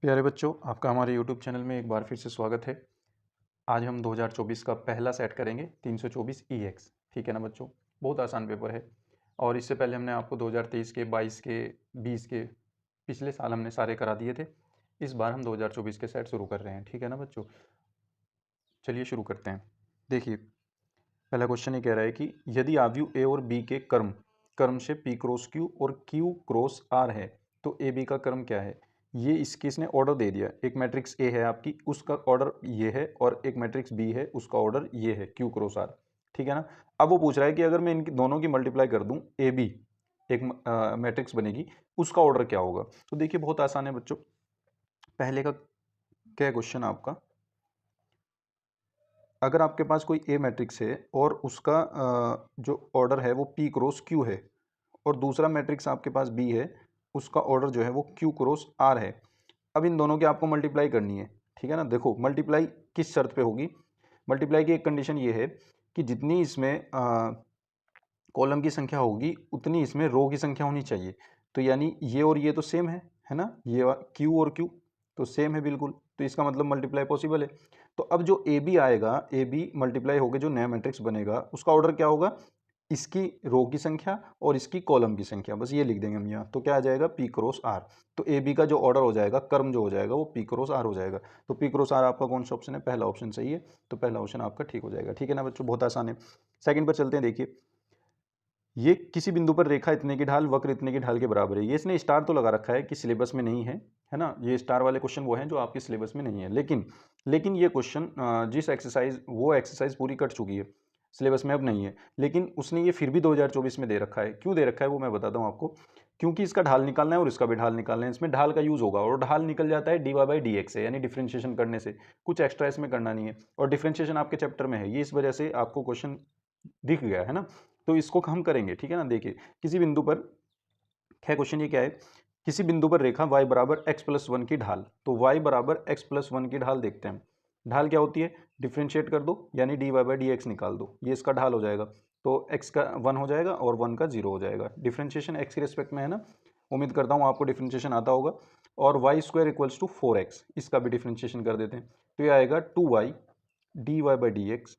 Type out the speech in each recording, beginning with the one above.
प्यारे बच्चों, आपका हमारे YouTube चैनल में एक बार फिर से स्वागत है। आज हम 2024 का पहला सेट करेंगे 324 EX। ठीक है ना बच्चों, बहुत आसान पेपर है। और इससे पहले हमने आपको 2023 के, 22 के, 20 के, पिछले साल हमने सारे करा दिए थे। इस बार हम 2024 के सेट शुरू कर रहे हैं। ठीक है ना बच्चों, चलिए शुरू करते हैं। देखिए, पहला क्वेश्चन ये कह रहा है कि यदि आव्यूह ए और बी के कर्म कर्म से P क्रॉस Q और Q क्रॉस R है तो ए बी का कर्म क्या है। ये इसकी इसने ऑर्डर दे दिया। एक मैट्रिक्स ए है आपकी, उसका ऑर्डर ये है, और एक मैट्रिक्स बी है, उसका ऑर्डर ये है, Q क्रॉस R। ठीक है ना। अब वो पूछ रहा है कि अगर मैं इनकी दोनों की मल्टीप्लाई कर दूं, ए बी एक मैट्रिक्स बनेगी, उसका ऑर्डर क्या होगा। तो देखिए, बहुत आसान है बच्चों। पहले का क्या क्वेश्चन आपका, अगर आपके पास कोई ए मैट्रिक्स है और उसका जो ऑर्डर है वो P क्रॉस Q है, और दूसरा मैट्रिक्स आपके पास बी है, उसका ऑर्डर जो है वो Q क्रॉस R है। अब इन दोनों की आपको मल्टीप्लाई करनी है। ठीक है ना। देखो, मल्टीप्लाई किस शर्त पे होगी। मल्टीप्लाई की एक कंडीशन ये है कि जितनी इसमें कॉलम की संख्या होगी उतनी इसमें रो की संख्या होनी चाहिए। तो यानी ये और ये तो सेम है ना, ये Q और Q तो सेम है बिल्कुल, तो इसका मतलब मल्टीप्लाई पॉसिबल है। तो अब जो ए बी आएगा, ए बी मल्टीप्लाई होकर जो नया मैट्रिक्स बनेगा, उसका ऑर्डर क्या होगा, इसकी रो की संख्या और इसकी कॉलम की संख्या, बस ये लिख देंगे हम यहाँ। तो क्या आ जाएगा, P क्रॉस R। तो ए बी का जो ऑर्डर हो जाएगा, कर्म जो हो जाएगा, वो P क्रॉस R हो जाएगा। तो P क्रॉस R आपका कौन सा ऑप्शन है, पहला ऑप्शन सही है। तो पहला ऑप्शन आपका ठीक हो जाएगा। ठीक है ना बच्चों, बहुत आसान है। सेकंड पर चलते हैं। देखिए, ये किसी बिंदु पर रेखा इतने की ढाल वक्र इतने की ढाल के बराबर है। ये इसने स्टार तो लगा रखा है कि सिलेबस में नहीं है ना। ये स्टार वाले क्वेश्चन वो हैं जो आपके सिलेबस में नहीं है, लेकिन ये क्वेश्चन जिस एक्सरसाइज वो एक्सरसाइज पूरी कट चुकी है, सिलेबस में अब नहीं है, लेकिन उसने ये फिर भी 2024 में दे रखा है। क्यों दे रखा है वो मैं बताता हूँ आपको। क्योंकि इसका ढाल निकालना है और इसका भी ढाल निकालना है। इसमें ढाल का यूज होगा और ढाल निकल जाता है D Y by D X से, यानी डिफ्रेंशिएशन करने से। कुछ एक्स्ट्रा इसमें करना नहीं है, और डिफ्रेंशिएशन आपके चैप्टर में है, ये इस वजह से आपको क्वेश्चन दिख गया है ना। तो इसको हम करेंगे। ठीक है ना। देखिए, किसी बिंदु पर, क्या क्वेश्चन ये क्या है, किसी बिंदु पर रेखा y बराबर x प्लस वन की ढाल। तो y बराबर x प्लस वन की ढाल देखते हैं। ढाल क्या होती है, डिफ्रेंशिएट कर दो, यानी D Y by D X निकाल दो, ये इसका ढाल हो जाएगा। तो x का 1 हो जाएगा और 1 का 0 हो जाएगा। डिफ्रेंशिएशन x के रिस्पेक्ट में है ना, उम्मीद करता हूँ आपको डिफ्रेंशिएशन आता होगा। और Y square equals to 4x, इसका भी डिफ्रेंशिएशन कर देते हैं। तो ये आएगा 2y D Y by D X,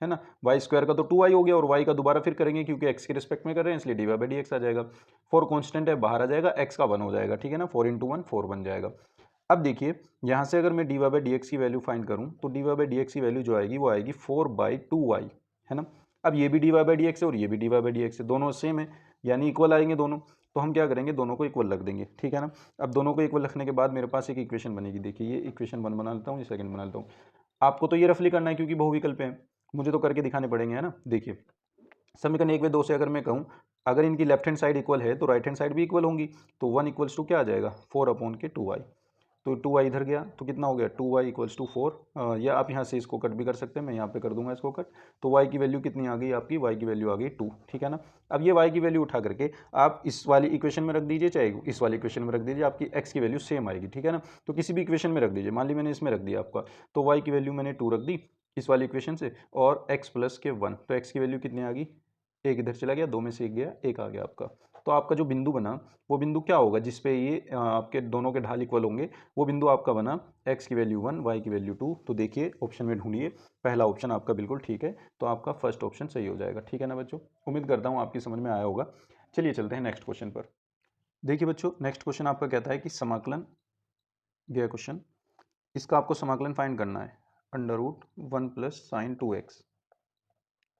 है ना। वाई स्क्वायर का तो 2y हो गया, और y का दोबारा फिर करेंगे क्योंकि x के रिस्पेक्ट में कर रहे हैं, इसलिए d Y by D x आ जाएगा। 4 कॉन्स्टेंट है, बाहर आ जाएगा, x का 1 हो जाएगा। ठीक है ना, 4 इंटू 1 4 बन जाएगा। अब देखिए, यहाँ से अगर मैं D Y by D X की वैल्यू फाइंड करूँ, तो D Y by D X की वैल्यू जो आएगी वो आएगी 4/2y, है ना। अब ये भी D Y by D X है और ये भी D Y by D X है, दोनों सेम है, यानी इक्वल आएंगे दोनों। तो हम क्या करेंगे, दोनों को इक्वल रख देंगे। ठीक है ना। अब दोनों को इक्वल रखने के बाद मेरे पास एक इक्वेशन बनेगी। देखिए, ये इक्वेशन 1 बना लेता हूँ, ये सेकंड बना लेता हूँ। आपको तो ये रफली करना है क्योंकि बहुविकल्प है, मुझे तो करके दिखाने पड़ेंगे, है ना। देखिए, समीकरण 1 व 2 से अगर मैं कहूँ, अगर इनकी लेफ्ट हैंड साइड इक्वल है तो राइट हैंड साइड भी इक्वल होंगी। तो 1 इक्वल्स टू क्या आ जाएगा, 4/2y। तो 2y इधर गया तो कितना हो गया, 2y इक्वल्स टू 4। या आप यहाँ से इसको कट भी कर सकते हैं, मैं यहाँ पे कर दूंगा इसको कट। तो y की वैल्यू कितनी आ गई आपकी, y की वैल्यू आ गई 2। ठीक है ना। अब ये y की वैल्यू उठा करके आप इस वाली इक्वेशन में रख दीजिए, चाहे इस वाली इक्वेशन में रख दीजिए, आपकी x की वैल्यू सेम आएगी। ठीक है ना। तो किसी भी इक्वेशन में रख दीजिए, मान ली मैंने इसमें रख दिया आपका, तो y की वैल्यू मैंने 2 रख दी इस वाली इक्वेशन से, और x प्लस के 1, तो x की वैल्यू कितनी आ गई, एक इधर चला गया, 2 में से एक गया, एक आ गया आपका। तो आपका जो बिंदु बना, वो बिंदु क्या होगा जिसपे ये आपके दोनों के ढाल इक्वल होंगे, वो बिंदु आपका बना x की वैल्यू 1, y की वैल्यू 2। तो देखिए ऑप्शन में ढूंढिए, पहला ऑप्शन आपका बिल्कुल ठीक है, तो आपका फर्स्ट ऑप्शन सही हो जाएगा। ठीक है ना बच्चों, उम्मीद करता हूँ आपकी समझ में आया होगा। चलिए चलते हैं नेक्स्ट क्वेश्चन पर। देखिए बच्चों, नेक्स्ट क्वेश्चन आपका कहता है कि समाकलन, यह क्वेश्चन, इसका आपको समाकलन फाइंड करना है। Under root 1 plus sign 2x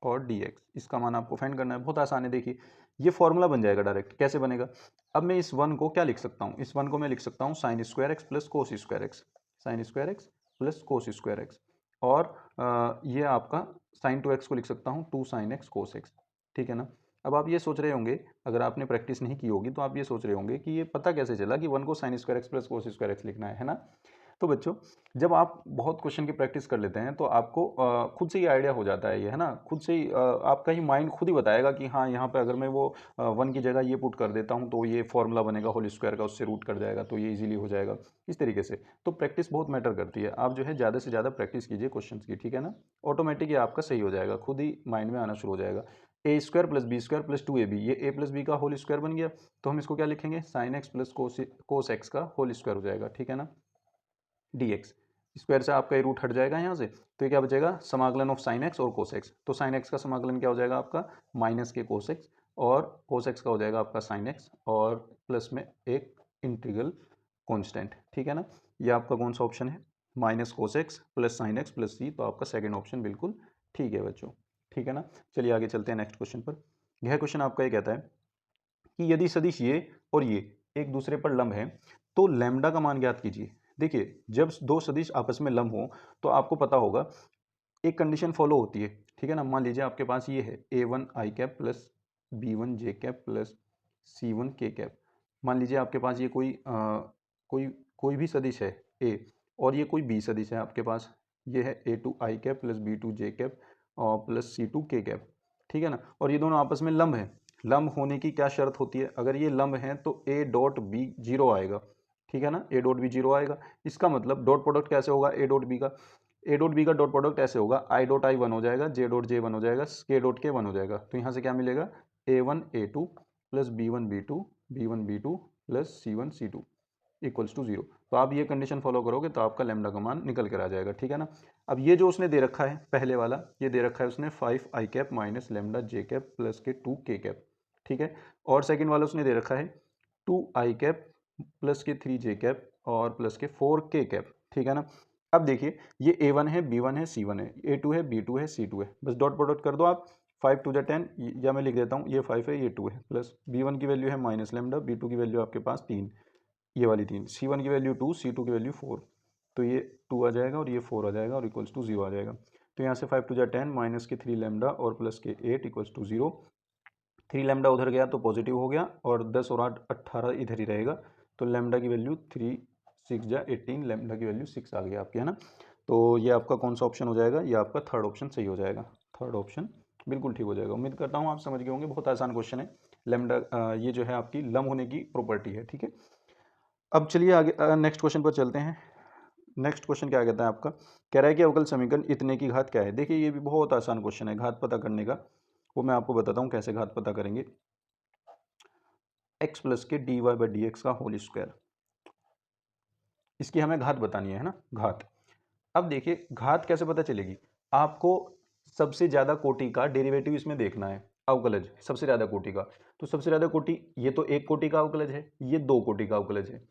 और dx, इसका मान आपको फाइंड करना है। बहुत आसान है। देखिए, ये फॉर्मूला बन जाएगा डायरेक्ट। कैसे बनेगा, अब मैं इस वन को क्या लिख सकता हूँ, इस वन को मैं लिख सकता हूँ साइन स्क्वायर एक्स प्लस कोस square x, sine square x plus कोस स्क्वायर एक्स। और ये आपका साइन 2x को लिख सकता हूँ 2 साइन एक्स कोस एक्स। ठीक है ना। अब आप ये सोच रहे होंगे, अगर आपने प्रैक्टिस नहीं की होगी तो आप ये सोच रहे होंगे कि ये पता कैसे चला कि वन को साइन स्क्वायर एक्स प्लस कोस स्क्वायर एक्स लिखना है ना। तो बच्चों, जब आप बहुत क्वेश्चन की प्रैक्टिस कर लेते हैं तो आपको खुद से ही आइडिया हो जाता है, ये है ना। खुद से ही आपका ही माइंड खुद ही बताएगा कि हाँ, यहाँ पे अगर मैं वो 1 की जगह ये पुट कर देता हूँ तो ये फॉर्मूला बनेगा होल स्क्वायर का, उससे रूट कट जाएगा, तो ये इजीली हो जाएगा, इस तरीके से। तो प्रैक्टिस बहुत मैटर करती है। आप जो है ज़्यादा से ज़्यादा प्रैक्टिस कीजिए क्वेश्चन की। ठीक है ना। ऑटोमेटिक ये आपका सही हो जाएगा, खुद ही माइंड में आना शुरू हो जाएगा। A square plus b square plus 2ab, ये a प्लस बी का होल स्क्वायर बन गया। तो हम इसको क्या लिखेंगे, sine x plus cos x का होल स्क्वायर हो जाएगा, ठीक है ना, dx। स्क्वायर से आपका ये रूट हट जाएगा यहाँ से, तो ये क्या बचेगा, समाकलन ऑफ साइन एक्स और कोस एक्स। तो साइन एक्स का समाकलन क्या हो जाएगा आपका, माइनस के कोस एक्स, और कोस एक्स का हो जाएगा आपका साइन एक्स, और प्लस में एक इंटीग्रल कांस्टेंट, ठीक है ना। ये आपका कौन सा ऑप्शन है, minus cos x plus sine x plus c, तो आपका सेकंड ऑप्शन बिल्कुल ठीक है बच्चों, ठीक है ना। चलिए आगे चलते हैं नेक्स्ट क्वेश्चन पर। यह क्वेश्चन आपका ये कहता है कि यदि सदिश ये और ये एक दूसरे पर लंब है तो लैम्डा का मान ज्ञात कीजिए। देखिए, जब दो सदिश आपस में लंब हो तो आपको पता होगा एक कंडीशन फॉलो होती है, ठीक है ना। मान लीजिए आपके पास ये है a1 आई कैप प्लस b1 जे कैप प्लस c1 के कैप। मान लीजिए आपके पास ये कोई कोई भी सदिश है a, और ये कोई b सदिश है आपके पास, ये है a2 आई कैप प्लस b2 जे कैप और प्लस c2 के कैप, ठीक है ना। और ये दोनों आपस में लंब है। लंब होने की क्या शर्त होती है, अगर ये लंब है तो a डॉट b जीरो आएगा, ठीक है ना, a डॉट b जीरो आएगा। इसका मतलब डॉट प्रोडक्ट कैसे होगा a डॉट b का, ए डॉट बी का डॉट प्रोडक्ट ऐसे होगा, आई डॉट आई वन हो जाएगा, जे डॉट जे वन हो जाएगा, के डॉट के वन हो जाएगा। तो यहाँ से क्या मिलेगा, a one a two plus b one b two plus c one c two equals to zero. तो आप ये कंडीशन फॉलो करोगे तो आपका लैम्डा का मान निकल कर आ जाएगा, ठीक है ना। अब ये जो उसने दे रखा है पहले वाला, ये दे रखा है उसने 5 आई कैप माइनस लैम्डा जे कैप प्लस के 2 के कैप, ठीक है। और सेकेंड वाला उसने दे रखा है 2 आई कैप प्लस के 3 जे कैप और प्लस के 4 के कैप, ठीक है ना। अब देखिए ये a1 है, b1 है, c1 है, a2 है, b2 है, c2 है, बस डॉट प्रोडक्ट कर दो आप। 5 टू द 10, या मैं लिख देता हूँ, ये 5 है, ये 2 है, प्लस b1 की वैल्यू है माइनस लेमडा, b2 की वैल्यू आपके पास 3, ये वाली 3, c1 की वैल्यू 2, c2 की वैल्यू 4। तो ये 2 आ जाएगा और ये 4 आ जाएगा और इक्वल्स टू 0 आ जाएगा। तो यहाँ से 5 टू द 10 माइनस के 3 लेमडा और प्लस के 8 इक्वल्स टू 0। 3 लेमडा उधर गया तो पॉजिटिव हो गया, और 10 और 8 18 इधर ही रहेगा। तो लेमडा की वैल्यू 3 6 जा 18, लेमडा की वैल्यू 6 आ गई आपकी, है ना। तो ये आपका कौन सा ऑप्शन हो जाएगा, ये आपका थर्ड ऑप्शन सही हो जाएगा, थर्ड ऑप्शन बिल्कुल ठीक हो जाएगा। उम्मीद करता हूँ आप समझ गए होंगे, बहुत आसान क्वेश्चन है। लेमडा ये जो है आपकी लंब होने की प्रॉपर्टी है, ठीक है। अब चलिए आगे नेक्स्ट क्वेश्चन पर चलते हैं। नेक्स्ट क्वेश्चन क्या कहता है आपका, कह रहा है कि अवकल समीकरण इतने की घात क्या है। देखिए ये भी बहुत आसान क्वेश्चन है घात पता करने का, वो मैं आपको बताता हूँ कैसे घात पता करेंगे। x plus K D Y by D X का होल स्क्वायर, इसकी हमें घात बतानी है ना, घात। अब देखिए घात कैसे पता चलेगी, आपको सबसे ज्यादा कोटि का डेरिवेटिव इसमें देखना है, अवकलज सबसे ज्यादा कोटि का। तो सबसे ज्यादा कोटि, ये तो एक कोटि का अवकलज है, ये दो कोटि का अवकलज है।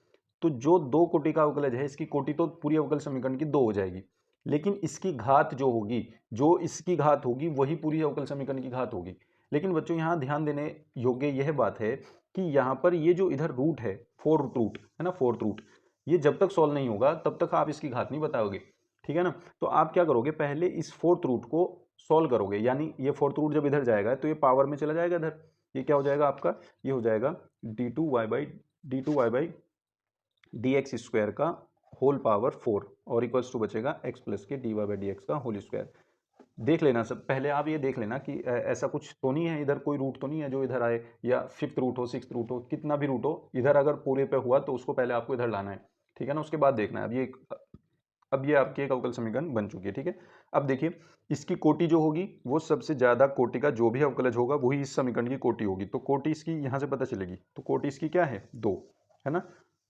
तो जो दो कोटि का अवकलज है, इसकी कोटि तो पूरी अवकल समीकरण की दो हो जाएगी, लेकिन इसकी घात जो होगी, जो इसकी घात होगी वही पूरी अवकल समीकरण की घात होगी। लेकिन बच्चों यहाँ ध्यान देने योग्य यह बात है कि यहाँ पर ये जो इधर रूट है, फोर्थ रूट है ना, फोर्थ रूट, ये जब तक सॉल्व नहीं होगा तब तक आप इसकी घात नहीं बताओगे, ठीक है ना। तो आप क्या करोगे, पहले इस फोर्थ रूट को सॉल्व करोगे, यानी ये फोर्थ रूट जब इधर जाएगा तो ये पावर में चला जाएगा इधर, ये क्या हो जाएगा आपका, ये हो जाएगा D two Y by D X square का होल पावर 4, और इक्वल्स टू बचेगा X plus K D Y by D X का होल स्क्वायर। देख लेना सब, पहले आप ये देख लेना कि ऐसा कुछ तो नहीं है इधर, कोई रूट तो नहीं है जो इधर आए, या फिफ्थ रूट हो, सिक्स रूट हो, कितना भी रूट हो, इधर अगर पूरे पे हुआ तो उसको पहले आपको इधर लाना है, ठीक है ना, उसके बाद देखना है। अब ये आपकी एक अवकल समीकरण बन चुकी है, ठीक है। अब देखिए इसकी कोटि जो होगी, वो सबसे ज्यादा कोटि का जो भी अवकलज होगा वही इस समीकरण की कोटि होगी। तो कोटि इसकी यहाँ से पता चलेगी, तो कोटि इसकी क्या है, दो, है ना।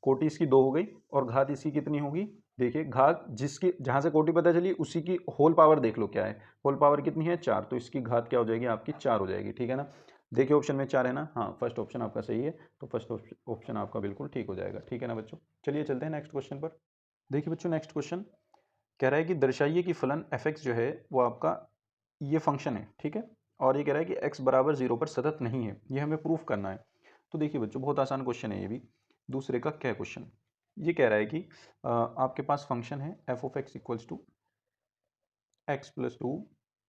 कोटि इसकी दो हो गई, और घात इसकी कितनी होगी, देखिए घात जिसकी जहां से कोटि पता चली उसी की होल पावर देख लो क्या है, होल पावर कितनी है, 4, तो इसकी घात क्या हो जाएगी आपकी, 4 हो जाएगी, ठीक है ना। देखिए ऑप्शन में 4 है ना, हाँ फर्स्ट ऑप्शन आपका सही है, तो फर्स्ट ऑप्शन आपका बिल्कुल ठीक हो जाएगा, ठीक है ना बच्चों। चलिए चलते हैं नेक्स्ट क्वेश्चन पर। देखिए बच्चों नेक्स्ट क्वेश्चन कह रहा है कि दर्शाइए कि फलन एफ एक्स जो है वो आपका ये फंक्शन है, ठीक है। और ये कह रहा है कि एक्स बराबर 0 पर सतत नहीं है, ये हमें प्रूफ करना है। तो देखिए बच्चों बहुत आसान क्वेश्चन है ये भी, दूसरे का क्या क्वेश्चन। ये कह रहा है कि आपके पास फंक्शन है F of X equals to X plus two.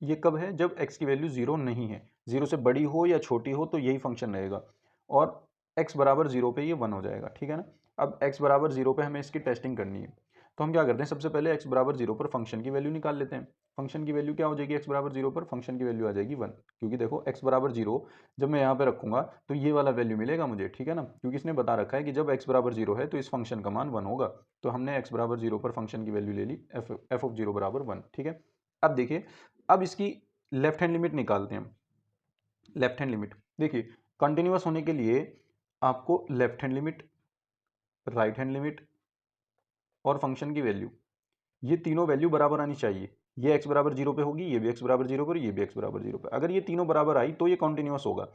ये कब है, जब एक्स की वैल्यू 0 नहीं है, 0 से बड़ी हो या छोटी हो तो यही फंक्शन रहेगा, और एक्स बराबर 0 पे ये 1 हो जाएगा, ठीक है ना। अब एक्स बराबर 0 पे हमें इसकी टेस्टिंग करनी है, तो हम क्या करते हैं, सबसे पहले एक्स बराबर 0 पर फंक्शन की वैल्यू निकाल लेते हैं। फंक्शन की वैल्यू क्या हो जाएगी, एक्स बराबर 0 पर फंक्शन की वैल्यू आ जाएगी 1, क्योंकि देखो एक्स बराबर 0 जब मैं यहाँ पे रखूंगा तो ये वाला वैल्यू मिलेगा मुझे, ठीक है ना, क्योंकि इसने बता रखा है कि जब एक्स बराबर 0 है तो इस फंक्शन का मान 1 होगा। तो हमने एक्स बराबर 0 पर फंक्शन की वैल्यू ले ली, एफ ऑफ 0 बराबर 1, ठीक है। अब देखिए, अब इसकी लेफ्ट हैंड लिमिट निकालते हैं हम। लेफ्ट हैंड लिमिट, देखिए कंटिन्यूअस होने के लिए आपको left hand limit, right hand limit और फंक्शन की वैल्यू, ये तीनों वैल्यू बराबर आनी चाहिए। ये x बराबर 0 पे होगी, ये भी x बराबर 0 पर, ये भी x बराबर 0 पे। अगर ये तीनों बराबर आई तो ये कॉन्टिन्यूअस होगा।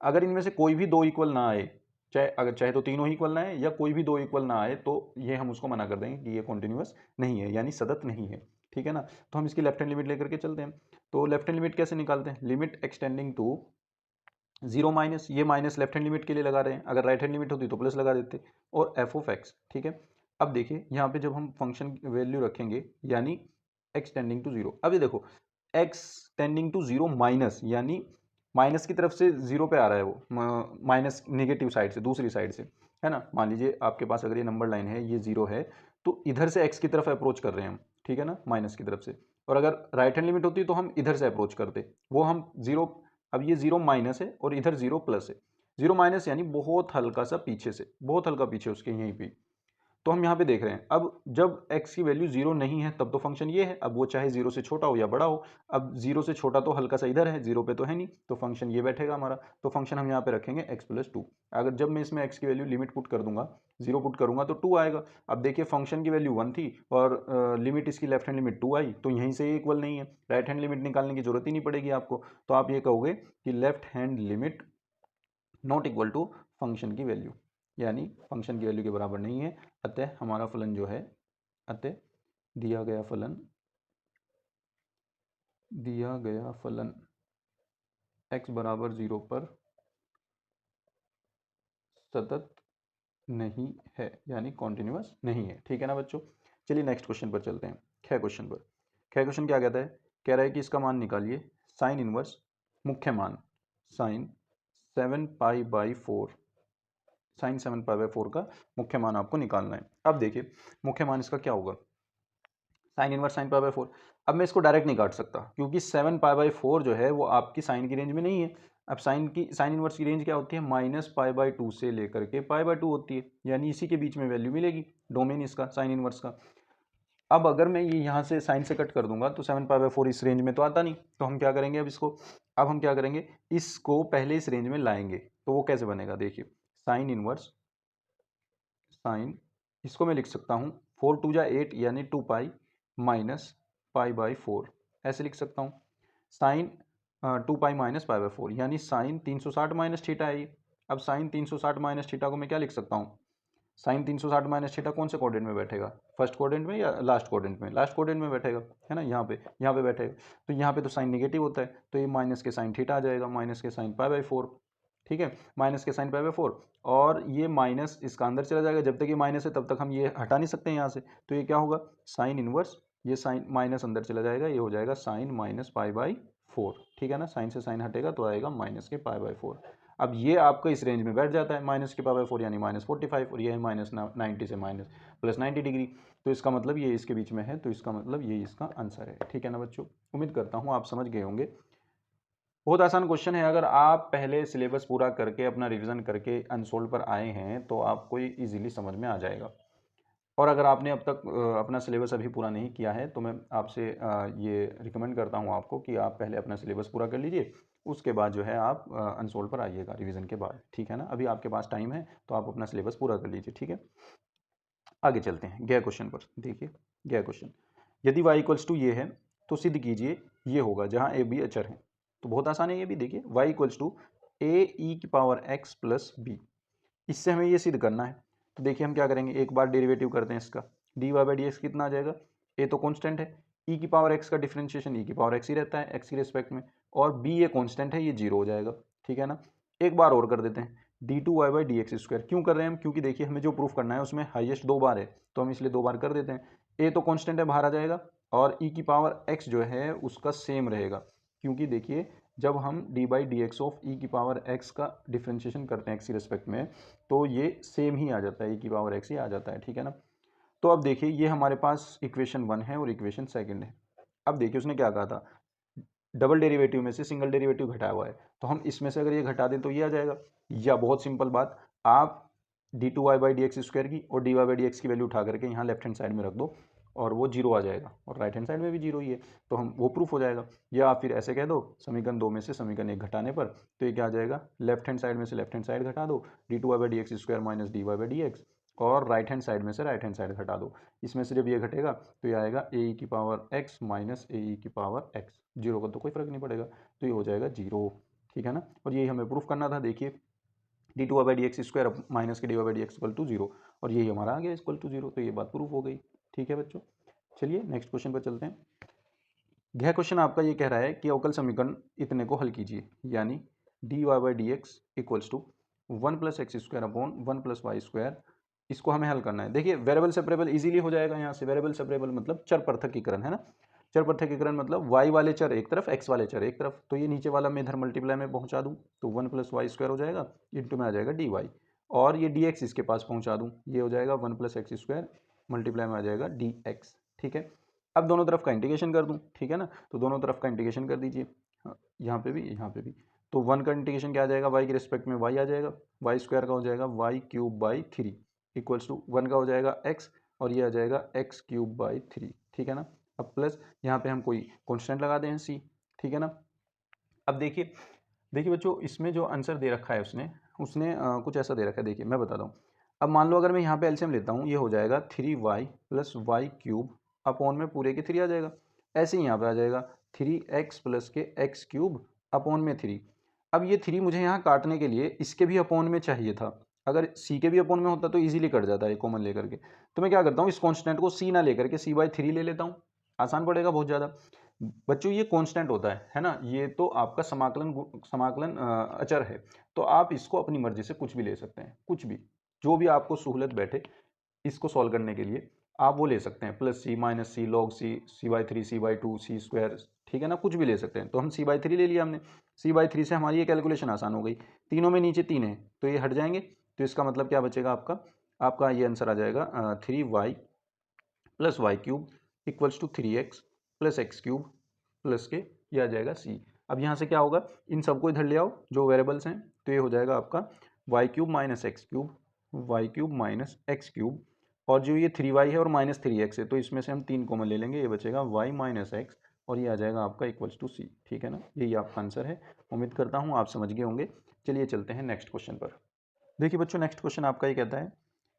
अगर इनमें से कोई भी दो इक्वल ना आए, चाहे तो तीनों ही इक्वल ना आए या कोई भी दो इक्वल ना आए, तो ये हम उसको मना कर देंगे कि ये कॉन्टिन्यूअस नहीं है, यानी सतत नहीं है। ठीक है ना। तो हम इसकी लेफ्ट हैंड लिमिट लेकर के चलते हैं। तो लेफ्ट हैंड लिमिट कैसे निकालते हैं? लिमिट एक्सटेंडिंग टू 0 माइनस, ये माइनस लेफ्ट हैंड लिमिट के लिए लगा रहे हैं, अगर राइट हैंड लिमिट होती तो प्लस लगा देते, और एफ ऑफ एक्स। ठीक है। अब देखिए यहाँ पे जब हम फंक्शन वैल्यू रखेंगे यानी एक्स टेंडिंग टू 0, अब ये देखो एक्स टेंडिंग टू 0 माइनस, यानी माइनस की तरफ से 0 पे आ रहा है वो, माइनस नेगेटिव साइड से, दूसरी साइड से, है ना। मान लीजिए आपके पास अगर ये नंबर लाइन है, ये 0 है, तो इधर से एक्स की तरफ अप्रोच कर रहे हैं हम, ठीक है ना, माइनस की तरफ से। और अगर राइट हैंड लिमिट होती तो हम इधर से अप्रोच करते, वो हम 0, अब ये 0 माइनस है और इधर 0 प्लस है। 0 माइनस यानी बहुत हल्का सा पीछे से, बहुत हल्का पीछे उसके यहीं पे। तो हम यहाँ पे देख रहे हैं, अब जब x की वैल्यू 0 नहीं है तब तो फंक्शन ये है, अब वो चाहे 0 से छोटा हो या बड़ा हो। अब 0 से छोटा तो हल्का सा इधर है, 0 पे तो है नहीं, तो फंक्शन ये बैठेगा हमारा। तो फंक्शन हम यहाँ पे रखेंगे x+2। अगर जब मैं इसमें x की वैल्यू लिमिट पुट कर दूंगा, 0 पुट करूंगा तो 2 आएगा। अब देखिए फंक्शन की वैल्यू 1 थी और लिमिट इसकी लेफ्ट हैंड लिमिट 2 आई, तो यहीं से ये इक्वल नहीं है, राइट हैंड लिमिट निकालने की जरूरत ही नहीं पड़ेगी आपको। तो आप ये कहोगे कि left hand limit not equal to function की वैल्यू, यानी फंक्शन की वैल्यू के बराबर नहीं है। अतः हमारा फलन जो है, अतः दिया गया फलन x बराबर 0 पर सतत नहीं है, यानी कॉन्टिन्यूअस नहीं है। ठीक है ना बच्चों। चलिए नेक्स्ट क्वेश्चन पर चलते हैं। ख क्वेश्चन पर, ख क्वेश्चन क्या कहता है? कह रहा है कि इसका मान निकालिए, साइन इनवर्स मुख्य मान साइन 7π/4, साइन 7π/4 का मुख्य मान आपको निकालना है। अब देखिए मुख्य मान इसका क्या होगा, साइन इनवर्स साइन π/4। अब मैं इसको डायरेक्ट नहीं काट सकता क्योंकि 7π/4 जो है वो आपकी साइन की रेंज में नहीं है। अब साइन इनवर्स की रेंज क्या होती है? -π/2 से लेकर के π/2 होती है, यानी इसी के बीच में वैल्यू मिलेगी, डोमेन इसका साइन इनवर्स का। अब अगर मैं ये यहाँ से साइन से कट कर दूंगा तो 7π/4 इस रेंज में तो आता नहीं, तो हम क्या करेंगे अब हम क्या करेंगे, इसको पहले इस रेंज में लाएंगे। तो वो कैसे बनेगा? देखिए साइन इनवर्स साइन, इसको मैं लिख सकता हूँ 4 2 जा 8 यानी 2π माइनस π/4, ऐसे लिख सकता हूँ। साइन 2π माइनस π/4 यानी साइन 360 माइनस थीटा है। अब साइन 360 माइनस थीटा को मैं क्या लिख सकता हूँ? साइन 360 माइनस थीटा कौन से क्वाड्रेंट में बैठेगा? फर्स्ट क्वाड्रेंट में या लास्ट क्वाड्रेंट में? लास्ट क्वाड्रेंट में बैठेगा, है ना, यहाँ पे बैठेगा। तो यहाँ पे तो साइन नेगेटिव होता है, तो ये माइनस के साइन थीटा आ जाएगा, माइनस के साइन π/4। ठीक है, माइनस के साइन π/4, और ये माइनस इसका अंदर चला जाएगा, जब तक ये माइनस है तब तक हम ये हटा नहीं सकते यहाँ से। तो ये क्या होगा? साइन इनवर्स, ये साइन माइनस अंदर चला जाएगा, ये हो जाएगा साइन माइनस π/4। ठीक है ना, साइन से साइन हटेगा तो आएगा माइनस के π/4। अब ये आपको इस रेंज में बैठ जाता है, माइनस के π/4 यानी -45, और ये है -90 से +90 डिग्री। तो इसका मतलब ये इसके बीच में है, तो इसका मतलब ये इसका आंसर है। ठीक है ना बच्चों, उम्मीद करता हूँ आप समझ गए होंगे। बहुत आसान क्वेश्चन है, अगर आप पहले सिलेबस पूरा करके अपना रिवीजन करके अनसोल्ड पर आए हैं तो आपको ये इजीली समझ में आ जाएगा। और अगर आपने अब तक अपना सिलेबस अभी पूरा नहीं किया है तो मैं आपसे ये रिकमेंड करता हूँ आपको कि आप पहले अपना सिलेबस पूरा कर लीजिए, उसके बाद जो है आप अनसोल्ड पर आइएगा रिवीजन के बाद। ठीक है ना, अभी आपके पास टाइम है तो आप अपना सिलेबस पूरा कर लीजिए। ठीक है, आगे चलते हैं गया क्वेश्चन पर। देखिए गया क्वेश्चन, यदि y इक्वल्स टू ये है तो सिद्ध कीजिए ये होगा, जहाँ a b अचर है। तो बहुत आसान है ये भी, देखिए y equals to ae⁻x plus b, इससे हमें ये सिद्ध करना है। तो देखिए हम क्या करेंगे, एक बार डेरिवेटिव करते हैं इसका, dy/dx कितना आ जाएगा? a तो कांस्टेंट है, e⁻x का डिफरेंशिएशन e⁻x ही रहता है x की रिस्पेक्ट में, और b ये कांस्टेंट है, ये 0 हो जाएगा। ठीक है ना, एक बार और कर देते हैं, d2y/dx²। क्यों कर रहे हैं हम? क्योंकि देखिए हमें जो प्रूफ करना है उसमें हाईएस्ट 2 बार है, तो हम इसलिए 2 बार कर देते हैं। a तो कांस्टेंट है, बाहर आ जाएगा, और e⁻x जो है उसका सेम रहेगा, क्योंकि देखिए जब हम d/dx ऑफ e⁻x का डिफरेंशिएशन करते हैं x की रिस्पेक्ट में, तो ये सेम ही आ जाता है, e⁻x ही आ जाता है। ठीक है ना, तो अब देखिए ये हमारे पास इक्वेशन 1 है और इक्वेशन 2 है। अब देखिए उसने क्या कहा था, डबल डेरिवेटिव में से सिंगल डेरिवेटिव घटाया हुआ है, तो हम इसमें से अगर ये घटा दें तो ये आ जाएगा। या बहुत सिंपल बात, आप d2y/dx² की और dy/dx की वैल्यू उठा करके यहाँ लेफ्ट हैंड साइड में रख दो, और वो जीरो आ जाएगा, और राइट हैंड साइड में भी जीरो ही है, तो हम वो प्रूफ हो जाएगा। या आप फिर ऐसे कह दो समीकरण 2 में से समीकरण 1 घटाने पर, तो ये क्या आ जाएगा, लेफ्ट हैंड साइड में से लेफ्ट हैंड साइड घटा दो, d2y/dx² माइनस dy/dx, और राइट हैंड साइड में से राइट हैंड साइड घटा दो। इसमें से जब ये घटेगा तो ये आएगा ae⁻x माइनस ae⁻x, जीरो का तो कोई फर्क नहीं पड़ेगा, तो ये हो जाएगा जीरो, ठीक है ना। और यही हमें प्रूफ करना था। देखिए d2y/dx² माइनस के dy/dx इक्वल टू जीरो, और यही हमारा आ गया इक्वल टू जीरो, तो ये बात प्रूफ हो गई। ठीक है बच्चों, चलिए नेक्स्ट क्वेश्चन पर चलते हैं। यह क्वेश्चन आपका ये कह रहा है कि अवकल समीकरण इतने को हल कीजिए, यानी dy/dx equals to 1 + x² upon 1 + y², इसको हमें हल करना है। देखिए वेरिएबल सेपरेबल इजीली हो जाएगा यहाँ से। वेरिएबल सेपरेबल मतलब चर पृथकीकरण, है ना। चर पृथकीकरण मतलब y वाले चर एक तरफ, x वाले चर एक तरफ, तो ये नीचे वाला मैं इधर मल्टीप्लाई में पहुँचा दूँ तो 1 + y² हो जाएगा, इंटू में आ जाएगा dy, और ये dx इसके पास पहुँचा दूँ, ये हो जाएगा 1 + x² मल्टीप्लाई में आ जाएगा dx। ठीक है, अब दोनों तरफ का इंटीग्रेशन कर दूं, ठीक है ना, तो दोनों तरफ का इंटीग्रेशन कर दीजिए, यहाँ पे भी यहाँ पे भी, तो 1 का इंटीग्रेशन क्या आ जाएगा, y के रिस्पेक्ट में y आ जाएगा, y² का हो जाएगा y³ / 3 इक्वल्स टू 1 का हो जाएगा x, और ये आ जाएगा x³ / 3, ठीक है ना। अब प्लस यहाँ पे हम कोई कॉन्स्टेंट लगा दें c, ठीक है ना। अब देखिए देखिए बच्चों, इसमें जो आंसर दे रखा है उसने उसने कुछ ऐसा दे रखा है, देखिए मैं बताता हूँ। अब मान लो अगर मैं यहाँ पे एलसीएम लेता हूँ, ये हो जाएगा 3y + y³ अपॉन में पूरे के 3 आ जाएगा। ऐसे ही यहाँ पे आ जाएगा 3x + के x³ अपॉन में 3। अब ये 3 मुझे यहाँ काटने के लिए इसके भी अपॉन में चाहिए था। अगर c के भी अपॉन में होता तो ईजिली कट जाता है कॉमन लेकर के। तो मैं क्या करता हूँ, इस कॉन्स्टेंट को c ना लेकर के c/3 ले लेता हूँ, आसान पड़ेगा बहुत ज़्यादा। बच्चों ये कांस्टेंट होता है ना, ये तो आपका समाकलन अचर है, तो आप इसको अपनी मर्जी से कुछ भी ले सकते हैं, कुछ भी, जो भी आपको सहूलत बैठे इसको सॉल्व करने के लिए आप वो ले सकते हैं, +c -c log c c/3 c/2 c², ठीक है ना, कुछ भी ले सकते हैं। तो हम c/3 ले लिया हमने, c/3 से हमारी ये कैलकुलेशन आसान हो गई। तीनों में नीचे 3 है तो ये हट जाएंगे, तो इसका मतलब क्या बचेगा आपका ये आंसर आ जाएगा 3y + y³ equals to 3x + x³ plus के ये आ जाएगा c। अब यहाँ से क्या होगा, इन सबको इधर ले आओ जो वेरिएबल्स हैं, तो ये हो जाएगा आपका y³ - x³, y³ - x³, और जो ये 3y है और -3x है, तो इसमें से हम 3 कॉमन ले लेंगे, ये बचेगा y - x, और ये आ जाएगा आपका इक्वल्स टू c, ठीक है ना। यही आपका आंसर है। उम्मीद करता हूँ आप समझ गए होंगे। चलिए चलते हैं नेक्स्ट क्वेश्चन पर। देखिए बच्चों, नेक्स्ट क्वेश्चन आपका ये कहता है,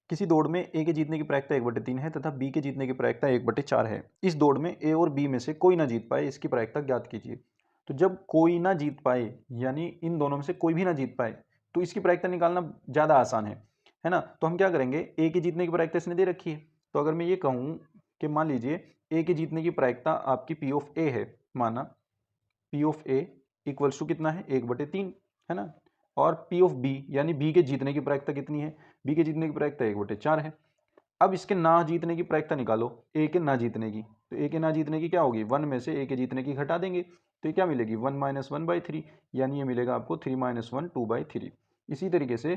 किसी दौड़ में ए के जीतने की प्रायिकता 1/3 है तथा बी के जीतने की प्रायिकता 1/4 है। इस दौड़ में ए और बी में से कोई ना जीत पाए, इसकी प्रायिकता ज्ञात कीजिए। तो जब कोई ना जीत पाए, यानी इन दोनों में से कोई भी ना जीत पाए, तो इसकी प्रायिकता निकालना ज़्यादा आसान है ना। तो हम क्या करेंगे, ए के जीतने की प्रायिकता इसने दे रखी है, तो अगर मैं ये कहूँ कि मान लीजिए ए के जीतने की प्रायिकता आपकी पी ऑफ ए है, माना P of A equals to कितना है, 1/3, है ना। और पी ऑफ बी यानी बी के जीतने की प्रायिकता कितनी है, बी के जीतने की प्रायिकता 1/4 है। अब इसके ना जीतने की प्रायिकता निकालो, ए के ना जीतने की, तो ए के ना जीतने की क्या होगी, 1 में से ए के जीतने की घटा देंगे, तो ये क्या मिलेगी, 1 - 1/3, यानी ये मिलेगा आपको 3 - 1 2/3। इसी तरीके से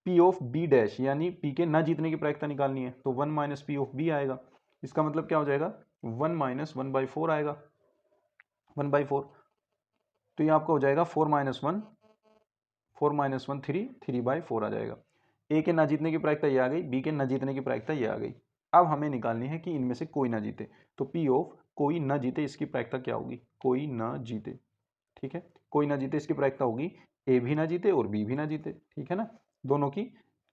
पी ऑफ बी डैश यानी पी के ना जीतने की प्रायिकता निकालनी है, तो 1 - पी ऑफ बी आएगा। इसका मतलब क्या हो जाएगा, 1 - 1/4 आएगा, 1/4, तो ये आपका हो जाएगा 4 - 1 3/4 आ जाएगा। ए के ना जीतने की प्रायिकता ये आ गई, बी के ना जीतने की प्रायिकता ये आ गई। अब हमें निकालनी है कि इनमें से कोई ना जीते, तो पी ऑफ कोई ना जीते इसकी प्रायिकता क्या होगी, कोई ना जीते, ठीक है। कोई ना जीते इसकी प्रायिकता होगी ए भी ना जीते और बी भी ना जीते, ठीक है ना, दोनों की,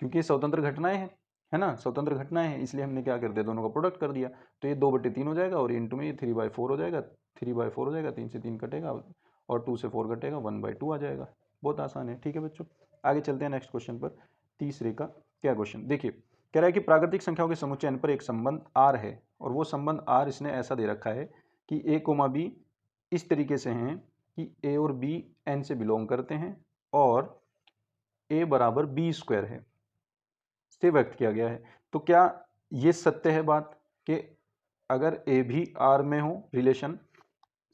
क्योंकि स्वतंत्र घटनाएं हैं, है ना, स्वतंत्र घटनाएं हैं, इसलिए हमने क्या कर दिया, दोनों का प्रोडक्ट कर दिया, तो ये 2/3 हो जाएगा, और इंटू में ये 3/4 हो जाएगा, 3/4 हो जाएगा, 3 से 3 कटेगा, और 2 से 4 कटेगा, 1/2 आ जाएगा। बहुत आसान है, ठीक है बच्चों। आगे चलते हैं नेक्स्ट क्वेश्चन पर। तीसरे का क्या क्वेश्चन, देखिए कह रहा है कि प्राकृतिक संख्याओं के समुच्चय n पर एक संबंध r है, और वो संबंध r इसने ऐसा दे रखा है कि a, b इस तरीके से हैं कि a और b n से बिलोंग करते हैं, और a = b² है, से व्यक्त किया गया है। तो क्या ये सत्य है बात कि अगर a भी r में हो, रिलेशन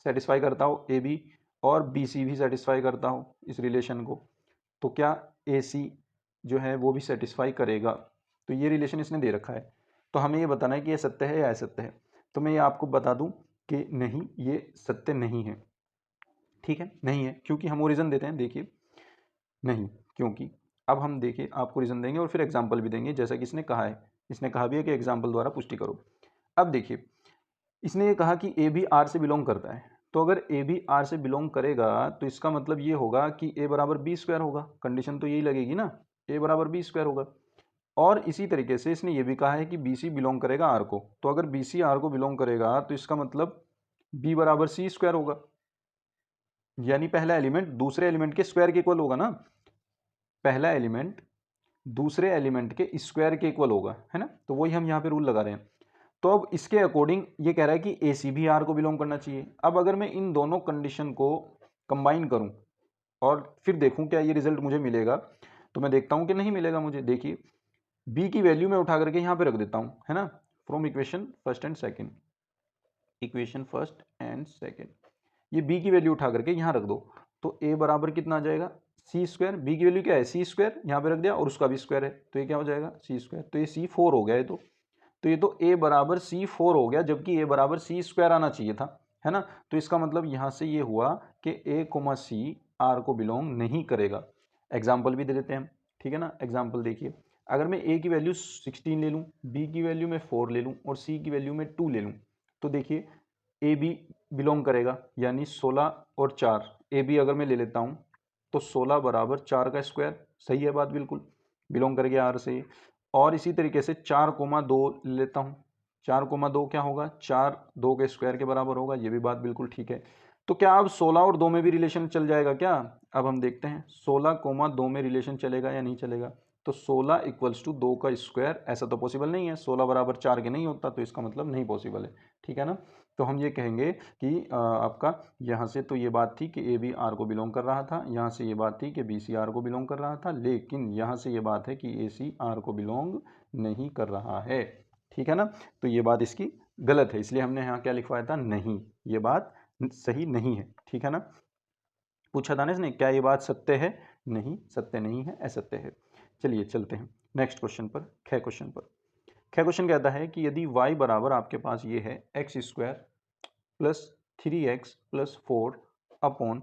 सेटिस्फाई करता हो ए बी, और बी सी भी सेटिस्फाई करता हो इस रिलेशन को, तो क्या ए सी जो है वो भी सेटिस्फाई करेगा। तो ये रिलेशन इसने दे रखा है, तो हमें ये बताना है कि ये सत्य है या असत्य है। तो मैं ये आपको बता दूं कि नहीं, ये सत्य नहीं है, ठीक है, नहीं है, क्योंकि हम वो रीज़न देते हैं, देखिए नहीं, क्योंकि अब हम देखिए आपको रीज़न देंगे और फिर एग्जाम्पल भी देंगे, जैसा कि इसने कहा है, इसने कहा भी है कि एग्जाम्पल द्वारा पुष्टि करो। अब देखिए, इसने ये कहा कि ए भी आर से बिलोंग करता है, तो अगर ए भी आर से बिलोंग करेगा तो इसका मतलब ये होगा कि ए बराबर बी स्क्वायर होगा। कंडीशन तो यही लगेगी ना, ए बराबर बी स्क्वायर होगा। और इसी तरीके से इसने ये भी कहा है कि बी सी बिलोंग करेगा आर को, तो अगर बी सी आर को बिलोंग करेगा तो इसका मतलब बी बराबर सी स्क्वायर होगा, यानी पहला एलिमेंट दूसरे एलिमेंट के स्क्वायर के इक्वल होगा ना, पहला एलिमेंट दूसरे एलिमेंट के स्क्वायर के इक्वल होगा, है ना। तो वही हम यहाँ पे रूल लगा रहे हैं। तो अब इसके अकॉर्डिंग ये कह रहा है कि ए सी भी आर को बिलोंग करना चाहिए। अब अगर मैं इन दोनों कंडीशन को कंबाइन करूं और फिर देखूं क्या ये रिजल्ट मुझे मिलेगा, तो मैं देखता हूं कि नहीं मिलेगा मुझे। देखिए, बी की वैल्यू मैं उठा करके यहाँ पे रख देता हूं, है ना, from equation first and second, equation first and second, ये बी की वैल्यू उठा करके यहाँ रख दो, तो ए बराबर कितना आ जाएगा सी स्क्वायर, बी की वैल्यू क्या है सी स्क्वायर, यहाँ पे रख दिया और उसका भी स्क्वायर है, तो ये क्या हो जाएगा सी स्क्वायर, तो ये सी फोर हो गया है। तो ये तो ए बराबर सी फोर हो गया, जबकि ए बराबर सी स्क्वायर आना चाहिए था, है ना। तो इसका मतलब यहाँ से ये हुआ कि ए कोमा सी आर को बिलोंग नहीं करेगा। एग्जाम्पल भी दे देते हैं हम, ठीक है ना। एग्जाम्पल देखिए, अगर मैं ए की वैल्यू 16 ले लूँ, बी की वैल्यू मैं 4 ले लूँ और सी की वैल्यू मैं 2 ले लूँ, तो देखिए ए बी बिलोंग करेगा, यानी 16 और 4, ए बी अगर मैं ले लेता हूँ तो 16 बराबर 4 का स्क्वायर, सही है बात, बिल्कुल बिलोंग कर गया आर से। और इसी तरीके से 4,2 ले लेता हूँ, 4,2 क्या होगा 4 2 के स्क्वायर के बराबर होगा, ये भी बात बिल्कुल ठीक है। तो क्या अब 16 और 2 में भी रिलेशन चल जाएगा क्या, अब हम देखते हैं 16,2 में रिलेशन चलेगा या नहीं चलेगा। तो 16 इक्वल्स टू 2 का स्क्वायर, ऐसा तो पॉसिबल नहीं है, 16 बराबर 4 के नहीं होता, तो इसका मतलब नहीं पॉसिबल है, ठीक है ना। तो हम ये कहेंगे कि आपका यहाँ से तो ये बात थी कि ए बी आर को बिलोंग कर रहा था, यहाँ से ये बात थी कि बी सी आर को बिलोंग कर रहा था, लेकिन यहाँ से ये बात है कि ए सी आर को बिलोंग नहीं कर रहा है, ठीक है ना। तो ये बात इसकी गलत है, इसलिए हमने यहाँ क्या लिखवाया था, नहीं, ये बात सही नहीं है, ठीक है ना। पूछा था ना इसने क्या ये बात सत्य है, नहीं सत्य नहीं है, असत्य है। चलिए चलते हैं नेक्स्ट क्वेश्चन पर, ख क्वेश्चन पर। ख क्वेश्चन कहता है कि यदि y बराबर आपके पास ये है X square plus 3x plus 4 upon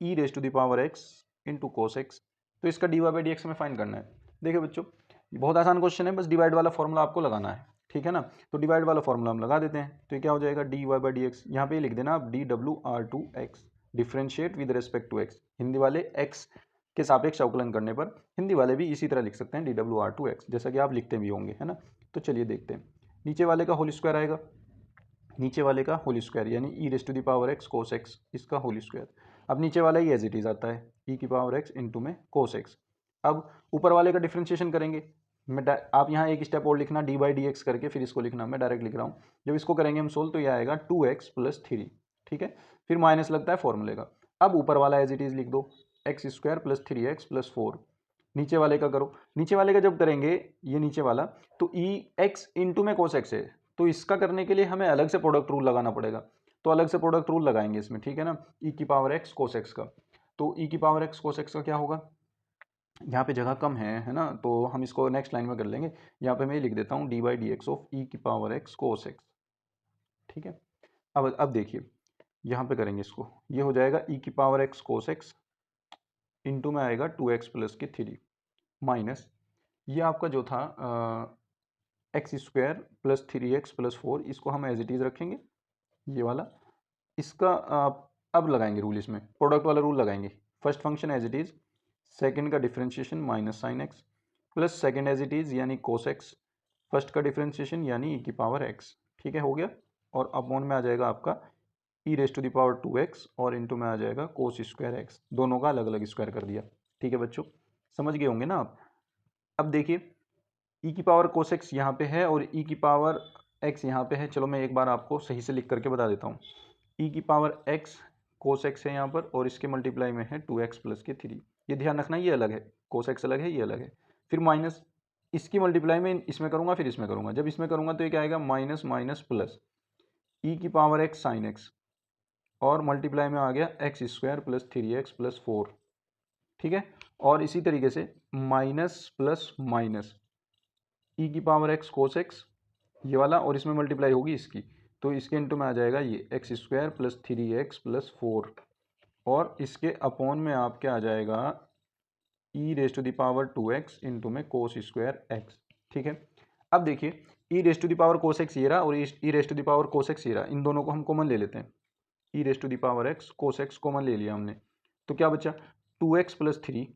E raise to the power x into cos X, तो इसका D Y by D X में फाइन करना है। देखिए बच्चों, ये बहुत आसान क्वेश्चन है, बस डिवाइड वाला फॉर्मूला आपको लगाना है, ठीक है ना। तो डिवाइड वाला फॉर्मूला हम लगा देते हैं, तो ये क्या हो जाएगा D Y by D X, यहाँ पे लिख देना आप D W R to X, differentiate with respect to X, Hindi वाले एक्स के सापेक्ष अवकलन करने पर हिंदी वाले भी इसी तरह लिख सकते हैं D W R to X, जैसा कि आप लिखते भी होंगे, है ना। तो चलिए देखते हैं, नीचे वाले का होल स्क्वायर आएगा, नीचे वाले का होल स्क्वायर यानी e raise to the power x cos x, इसका होल स्क्वायर। अब नीचे वाला ही एज इट इज आता है ई की पावर एक्स इंटू में कोस एक्स। अब ऊपर वाले का डिफ्रेंशिएशन करेंगे, आप यहाँ एक स्टेप और लिखना डी बाई डी एक्स करके, फिर इसको लिखना, मैं डायरेक्ट लिख रहा हूँ। जब इसको करेंगे हम सोल्व तो ये आएगा 2x प्लस 3, ठीक है, फिर माइनस लगता है फॉर्मूले का। अब ऊपर वाला एज इट इज लिख दो, x square plus 3x plus 4, नीचे वाले का करो, नीचे वाले का जब करेंगे ये नीचे वाला, तो ई एक्स इंटू में कोस एक्स है, तो इसका करने के लिए हमें अलग से प्रोडक्ट रूल लगाना पड़ेगा, तो अलग से प्रोडक्ट रूल लगाएंगे इसमें, ठीक है ना। ई की पावर एक्स कोस एक्स का, तो ई की पावर एक्स कोस एक्स का क्या होगा, यहाँ पे जगह कम है ना, तो हम इसको नेक्स्ट लाइन में कर लेंगे। यहाँ पे मैं लिख देता हूँ d by D x of e की पावर एक्स कोस एक्स, ठीक है। अब देखिए यहाँ पे करेंगे इसको, ये हो जाएगा ई की power x cos x into में आएगा 2x प्लस के 3 माइनस ये आपका जो था x square plus 3x plus 4, इसको हम एज इट इज़ रखेंगे, ये वाला इसका अब लगाएंगे रूल, इसमें प्रोडक्ट वाला रूल लगाएंगे। First function as it is, second का differentiation minus sine x plus second as it is यानी कोस एक्स, फर्स्ट का डिफरेंशिएशन यानी ई की पावर एक्स, ठीक है हो गया। और अपॉन में आ जाएगा आपका e raise to the power 2x और इंटू में आ जाएगा कोस स्क्वायर एक्स, दोनों का अलग अलग स्क्वायर कर दिया, ठीक है बच्चों, समझ गए होंगे ना आप। अब देखिए ई की पावर कोस एक्स यहाँ पे है और ई की पावर एक्स यहाँ पे है, चलो मैं एक बार आपको सही से लिख करके बता देता हूँ। ई की पावर एक्स कोस एक्स है यहाँ पर और इसके मल्टीप्लाई में है 2x प्लस के 3, ये ध्यान रखना ये अलग है, कोस एक्स अलग है ये अलग है। फिर माइनस इसकी मल्टीप्लाई में इसमें करूँगा फिर इसमें करूँगा, जब इसमें करूँगा तो ये क्या आएगा माइनस माइनस प्लस ई की पावर एक्स साइन एक्स और मल्टीप्लाई में आ गया x square plus 3x plus 4, ठीक है। और इसी तरीके से माइनस प्लस माइनस ई की पावर एक्स कोस एक्स ये वाला और इसमें मल्टीप्लाई होगी इसकी, तो इसके इंटू में आ जाएगा ये x square plus 3x plus 4 और इसके अपॉन में आपके आ जाएगा e raise to the power 2x into में कोस स्क्वायर एक्स, ठीक है। अब देखिए e raise to the power cos x ये रहा और e raise to the power cos x ये रहा, इन दोनों को हम कॉमन ले लेते हैं। E raise to the power x cos x common ले लिया हमने, तो क्या बचा 2x plus three,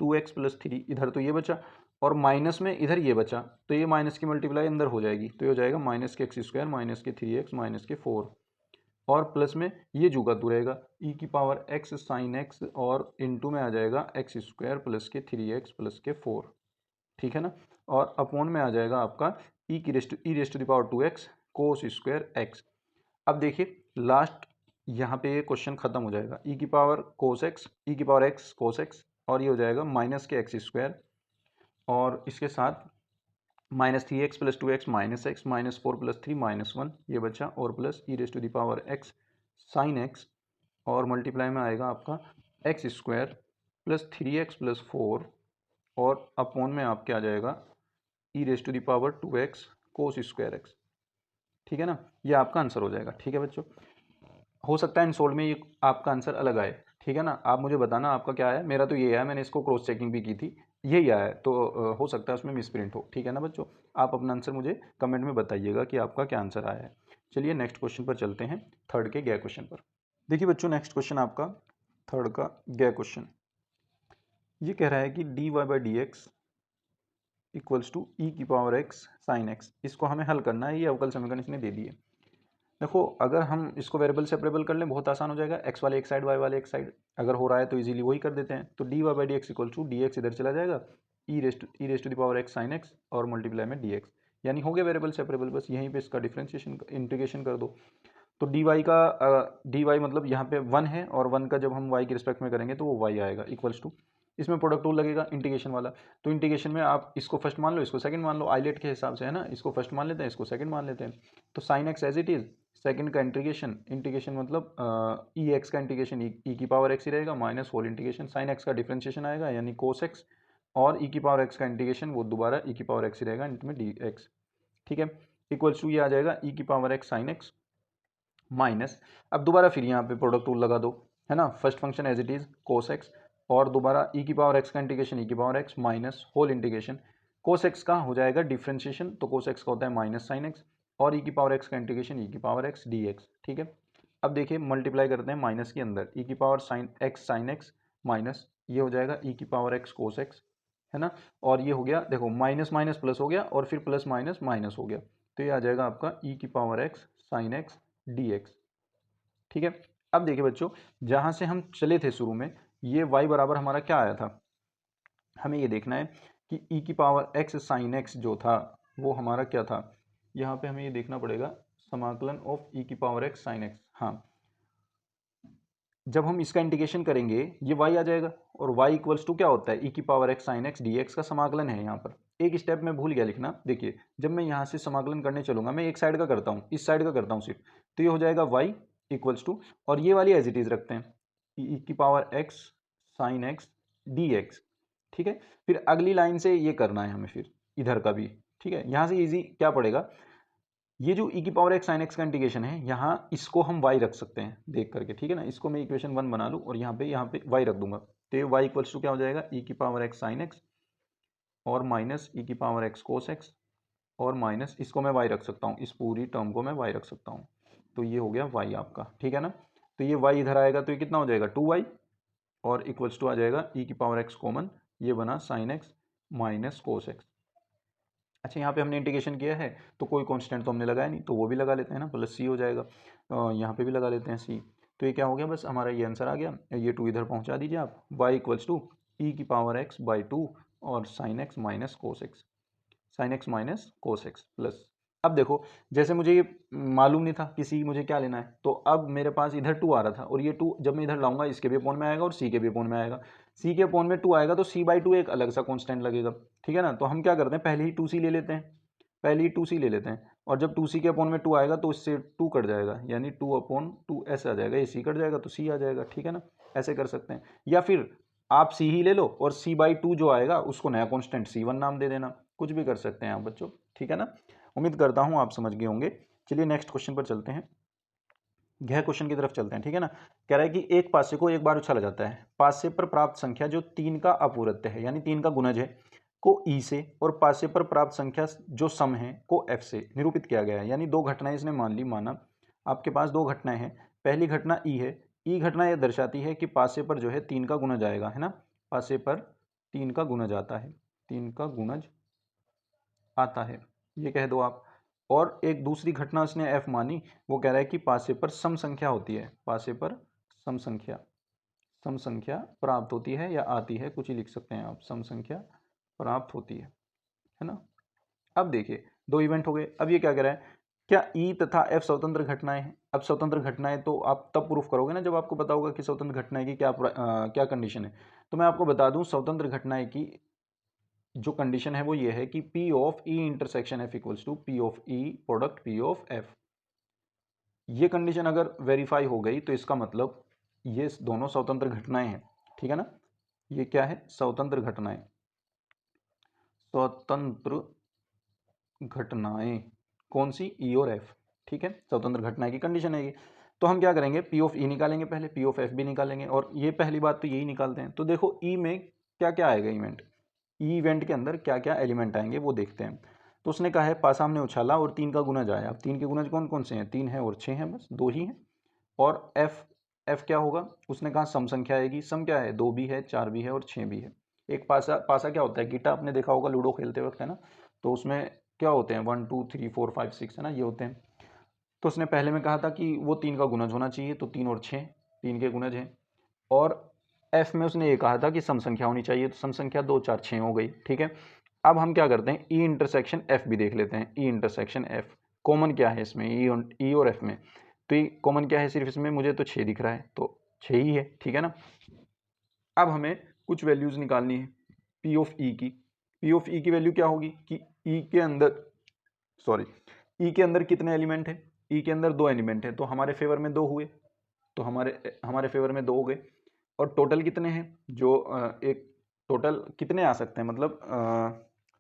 2x plus three इधर तो ये बचा और माइनस में इधर ये बचा, तो ये माइनस की मल्टीप्लाई अंदर हो जाएगी, तो ये हो जाएगा माइनस के एक्स स्क्वायर माइनस के 3x माइनस के 4 और प्लस में ये जू का तू रहेगा ई की पावर एक्स साइन एक्स और इनटू में आ जाएगा एक्स स्क्वायर प्लस के 3x प्लस के 4, ठीक है ना, और अपॉन में आ जाएगा आपका e raise to the power 2x cos square x. अब देखिए लास्ट यहाँ पे ये क्वेश्चन खत्म हो जाएगा, ई की पावर कोस एक्स, ई की पावर एक्स कोस एक्स और ये हो जाएगा माइनस के एक्स स्क्वायर और इसके साथ minus 3x plus 2x minus X minus 4 plus 3 minus 1 ये बचा और plus E raise to the power x sine x और मल्टीप्लाई में आएगा आपका x square plus 3x plus 4 और अपॉन में आपके आ जाएगा e raise to the power 2x cos square x, ठीक है ना, ये आपका आंसर हो जाएगा। ठीक है बच्चों, हो सकता है इन सोल्व में ये आपका आंसर अलग आए, ठीक है ना, आप मुझे बताना आपका क्या है, मेरा तो ये है, मैंने इसको क्रॉस चेकिंग भी की थी, यही आया है, तो हो सकता है उसमें मिसप्रिंट हो, ठीक है ना बच्चों। आप अपना आंसर मुझे कमेंट में बताइएगा कि आपका क्या आंसर आया है। चलिए नेक्स्ट क्वेश्चन पर चलते हैं, थर्ड के गया क्वेश्चन पर। देखिए बच्चों नेक्स्ट क्वेश्चन आपका थर्ड का गया क्वेश्चन, ये कह रहा है कि d Y by D x equals to e की पावर एक्स साइन एक्स, इसको हमें हल करना है, ये अवकल समीकरण इसने दे दिए। देखो अगर हम इसको वेरिएबल सेपरेबल कर लें बहुत आसान हो जाएगा, एक्स वाले एक साइड वाई वाले एक साइड, अगर हो रहा है तो इजीली वही कर देते हैं, तो D Y by D x equal to d x इधर चला जाएगा, e raise to the power x sine x और मल्टीप्लाई में डी एक्स, यानी हो गया वेरिएबल सेपरेबल, बस यहीं पे इसका डिफ्रेंशिएशन इंटीग्रेशन कर दो। तो डी वाई का डी वाई मतलब यहाँ पे 1 है और 1 का जब हम वाई के रिस्पेक्ट में करेंगे तो वो वाई आएगा इक्वल्स टू, इसमें प्रोडक्ट रूल लगेगा इंटीग्रेशन वाला, तो इंटीग्रेशन में आप इसको फर्स्ट मान लो इसको सेकंड मान लो, आइलेट के हिसाब से है ना, इसको फर्स्ट मान लेते हैं इसको सेकंड मान लेते हैं, तो sine X as it is, second का इंटीग्रेशन, इंटीग्रेशन मतलब ई एक्स का इंटीग्रेशन ई की पावर एक्स ही रहेगा minus whole integration sine X का डिफ्रेंशिएशन आएगा यानी कोस एक्स और ई की पावर एक्स का इंटीग्रेशन वो दोबारा ई की पावर एक्स ही रहेगा में डी एक्स, ठीक है, इक्वल्स टू ये आ जाएगा ई की power x sine x minus, अब दोबारा फिर यहाँ पे प्रोडक्ट रूल लगा दो, है ना, first function as it is cos X और दोबारा ई की पावर एक्स का इंटीग्रेशन ई की power X minus whole integration cos x का हो जाएगा डिफ्रेंशिएशन, तो कोस एक्स का होता है माइनस साइन एक्स और ई की पावर एक्स का इंटीग्रेशन ई की पावर एक्स डी एक्स, ठीक है। अब देखिए मल्टीप्लाई करते हैं माइनस के अंदर, ई की पावर साइन एक्स माइनस ये हो जाएगा ई की पावर एक्स कोस एक्स, है ना, और ये हो गया देखो माइनस माइनस प्लस हो गया और फिर प्लस माइनस माइनस हो गया, तो ये आ जाएगा आपका ई की power x sine x D X, ठीक है। अब देखिए बच्चों जहाँ से हम चले थे शुरू में, ये y बराबर हमारा क्या आया था, हमें ये देखना है कि e की पावर x साइन x जो था वो हमारा क्या था, यहाँ पे हमें ये देखना पड़ेगा समाकलन ऑफ e की पावर x साइन x, हाँ जब हम इसका इंटीग्रेशन करेंगे ये y आ जाएगा और y इक्वल्स टू क्या होता है e की power x sine x dx का समाकलन है। यहाँ पर एक स्टेप में भूल गया लिखना, देखिए जब मैं यहाँ से समाकलन करने चलूंगा मैं एक साइड का करता हूँ, इस साइड का करता हूँ सिर्फ, तो ये हो जाएगा y इक्वल्स टू और ये वाली एज इट इज रखते हैं e की power x sine x dx, ठीक है। फिर अगली लाइन से ये करना है हमें फिर इधर का भी, ठीक है। यहाँ से इजी क्या पड़ेगा, ये जो e की पावर एक्स साइन एक्स का इंटीग्रेशन है यहाँ इसको हम y रख सकते हैं देख करके, ठीक है ना, इसको मैं इक्वेशन 1 बना लूँ और यहाँ पे y रख दूंगा, तो ये y इक्वल्स टू क्या हो जाएगा e की पावर एक्स साइन एक्स और माइनस ई की पावर एक्स कोस एक्स और माइनस इसको मैं y रख सकता हूँ, इस पूरी टर्म को मैं y रख सकता हूँ, तो ये हो गया y आपका, ठीक है ना, तो ये y इधर आएगा तो ये कितना हो जाएगा 2y और इक्वल्स टू आ जाएगा e की पावर एक्स कॉमन, ये बना sine x minus cos x. अच्छा यहाँ पे हमने इंटीग्रेशन किया है तो कोई कांस्टेंट तो हमने लगाया नहीं, तो वो भी लगा लेते हैं ना, प्लस सी हो जाएगा, यहाँ पे भी लगा लेते हैं सी, तो ये क्या हो गया बस हमारा ये आंसर आ गया, ये 2 इधर पहुँचा दीजिए आप, y इक्वल्स टू ई की पावर एक्स बाई 2 और sine x minus cos x, sine x minus cos x plus, अब देखो जैसे मुझे ये मालूम नहीं था किसी मुझे क्या लेना है, तो अब मेरे पास इधर 2 आ रहा था और ये 2 जब मैं इधर लाऊंगा इसके भी अपोन में आएगा और सी के भी अपोन में आएगा, सी के अपोन में 2 आएगा तो सी बाई 2 एक अलग सा कांस्टेंट लगेगा, ठीक है ना, तो हम क्या करते हैं पहले ही 2c ले लेते हैं, पहले ही 2c ले लेते हैं और जब 2c के अपोन में 2 आएगा तो इससे 2 कट जाएगा यानी 2 अपॉन 2 ऐसे आ जाएगा, ये c कट जाएगा तो c आ जाएगा, ठीक है ना, ऐसे कर सकते हैं, या फिर आप c ही ले लो और c बाई 2 जो आएगा उसको नया कॉन्स्टेंट c1 नाम दे देना, कुछ भी कर सकते हैं आप बच्चों, ठीक है ना, उम्मीद करता हूँ आप समझ गए होंगे। चलिए नेक्स्ट क्वेश्चन पर चलते हैं, गहरे क्वेश्चन की तरफ चलते हैं, ठीक है ना, कह रहा है कि एक पासे को एक बार उछाला जाता है, पासे पर प्राप्त संख्या जो 3 का अपूर्त्य है यानी 3 का गुणज है, को ई से और पासे पर प्राप्त संख्या जो सम है को एफ से निरूपित किया गया है। यानी दो घटनाएं इसने माना आपके पास दो घटनाएं हैं। पहली घटना ई है। ई घटना यह दर्शाती है कि पासे पर जो है 3 का गुणज आएगा, है ना, पासे पर 3 का गुणज आता है, 3 का गुणज आता है, ये कह दो आप। और एक दूसरी घटना उसने एफ मानी, वो कह रहा है कि पासे पर सम संख्या होती है, पासे पर सम संख्या प्राप्त होती है या आती है, कुछ ही लिख सकते हैं आप, सम संख्या प्राप्त होती है ना। अब देखिए दो इवेंट हो गए। अब ये क्या कह रहा है, क्या ई तथा एफ स्वतंत्र घटनाएं हैं। अब स्वतंत्र घटनाएं तो आप तब प्रूफ करोगे ना जब आपको पता होगा कि स्वतंत्र घटनाएं की क्या कंडीशन है। तो मैं आपको बता दूं स्वतंत्र घटनाएं की जो कंडीशन है वो ये है कि P of E intersection F equals to P of E product P of F। ये कंडीशन अगर वेरीफाई हो गई तो इसका मतलब ये दोनों स्वतंत्र घटनाएं हैं, ठीक है ना। ये क्या है, स्वतंत्र घटनाएं, स्वतंत्र घटनाएं कौन सी, ई और एफ, ठीक है, स्वतंत्र घटनाएं की कंडीशन है ये। तो हम क्या करेंगे, पी ऑफ ई निकालेंगे पहले, पी ऑफ एफ भी निकालेंगे, और ये पहली बात तो यही निकालते हैं। तो देखो ई में क्या क्या आएगा इवेंट, ई इवेंट के अंदर क्या क्या एलिमेंट आएंगे वो देखते हैं। तो उसने कहा है पासा हमने उछाला और 3 का गुणज आया। अब 3 के गुणज कौन कौन से हैं, 3 है और 6 हैं, बस 2 ही हैं। और एफ, एफ क्या होगा, उसने कहा सम संख्या आएगी। सम क्या है, 2 भी है, 4 भी है और 6 भी है। एक पासा, पासा क्या होता है, गीटा आपने देखा होगा लूडो खेलते वक्त, है ना। तो उसमें क्या होते हैं, 1 2 3 4 5 6, है ना, ये होते हैं। तो उसने पहले में कहा था कि वो 3 का गुणज होना चाहिए, तो 3 और 6 3 के गुणज हैं। और एफ में उसने ये कहा था कि सम संख्या होनी चाहिए, तो सम संख्या 2 4 6 हो गई, ठीक है। अब हम क्या करते हैं, ई इंटरसेक्शन एफ भी देख लेते हैं। ई इंटरसेक्शन एफ कॉमन क्या है इसमें, ई और एफ में, तो ये कॉमन क्या है सिर्फ इसमें, मुझे तो 6 दिख रहा है, तो 6 ही है, ठीक है ना। अब हमें कुछ वैल्यूज निकालनी है पी ऑफ ई की। पी ऑफ ई की वैल्यू क्या होगी कि ई के अंदर, सॉरी, ई के अंदर कितने एलिमेंट है, ई के अंदर 2 एलिमेंट है, तो हमारे फेवर में 2 हुए, तो हमारे हमारे फेवर में 2 हो गए। और टोटल कितने हैं, जो एक टोटल कितने आ सकते हैं, मतलब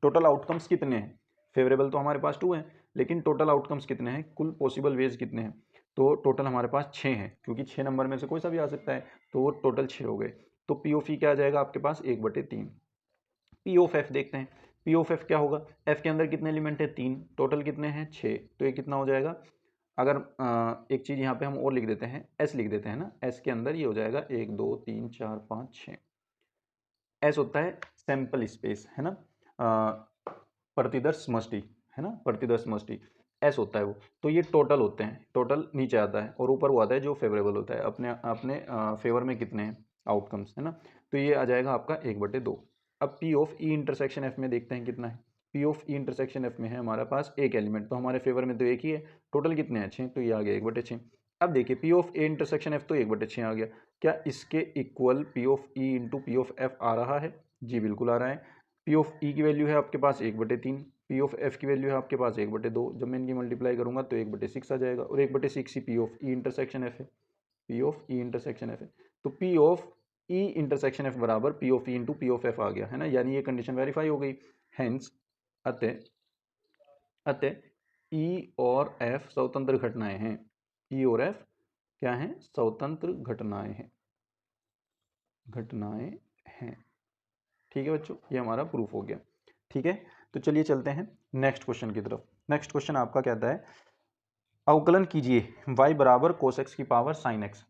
टोटल आउटकम्स कितने हैं। फेवरेबल तो हमारे पास 2 हैं, लेकिन टोटल आउटकम्स कितने हैं, कुल पॉसिबल वेज कितने हैं। तो टोटल हमारे पास 6 हैं, क्योंकि 6 नंबर में से कोई सा भी आ सकता है, तो वो टोटल 6 हो गए। तो पी ऑफ ई क्या आ जाएगा आपके पास, 1/3। पी ऑफ एफ देखते हैं, पी ऑफ एफ क्या होगा, एफ के अंदर कितने एलिमेंट है, 3, टोटल कितने हैं, 6, तो ये कितना हो जाएगा। अगर एक चीज़ यहाँ पे हम और लिख देते हैं, एस लिख देते हैं ना, एस के अंदर ये हो जाएगा 1 2 3 4 5 6। एस होता है सैंपल स्पेस, है ना, प्रतिदर्श समष्टि, है ना, प्रतिदर्श समष्टि एस होता है वो। तो ये टोटल होते हैं, टोटल नीचे आता है और ऊपर वो आता है जो फेवरेबल होता है, अपने अपने फेवर में कितने हैं आउटकम्स, है ना। तो ये आ जाएगा आपका 1/2। अब P of E intersection F में देखते हैं कितना है। P of E intersection F में है हमारे पास एक एलिमेंट, तो हमारे फेवर में तो एक ही है, टोटल कितने हैं 6, तो ये आ गया 1/6। अब देखिए P of A intersection F तो 1/6 आ गया, क्या इसके equal P of E into P of F आ रहा है, जी बिल्कुल आ रहा है। पी ऑफ ई की वैल्यू है आपके पास 1/3, पी ऑफ एफ की वैल्यू है आपके पास 1/2, जब मैं इनकी मल्टीप्लाई करूंगा तो 1/6 आ जाएगा, और 1/6 ही P of E intersection F है, P of E intersection F है। तो P of E intersection F बराबर P of E into P of F आ गया, है ना, यानी ये कंडीशन वेरीफाई हो गई। हेंस अतः अतः ई और एफ स्वतंत्र घटनाएं हैं, ई और एफ क्या हैं, स्वतंत्र घटनाएं हैं, घटनाएं हैं, ठीक है बच्चों, ये हमारा प्रूफ हो गया, ठीक है। तो चलिए चलते हैं नेक्स्ट क्वेश्चन की तरफ। नेक्स्ट क्वेश्चन आपका कहता है अवकलन कीजिए y बराबर कोस एक्स की पावर साइन एक्स।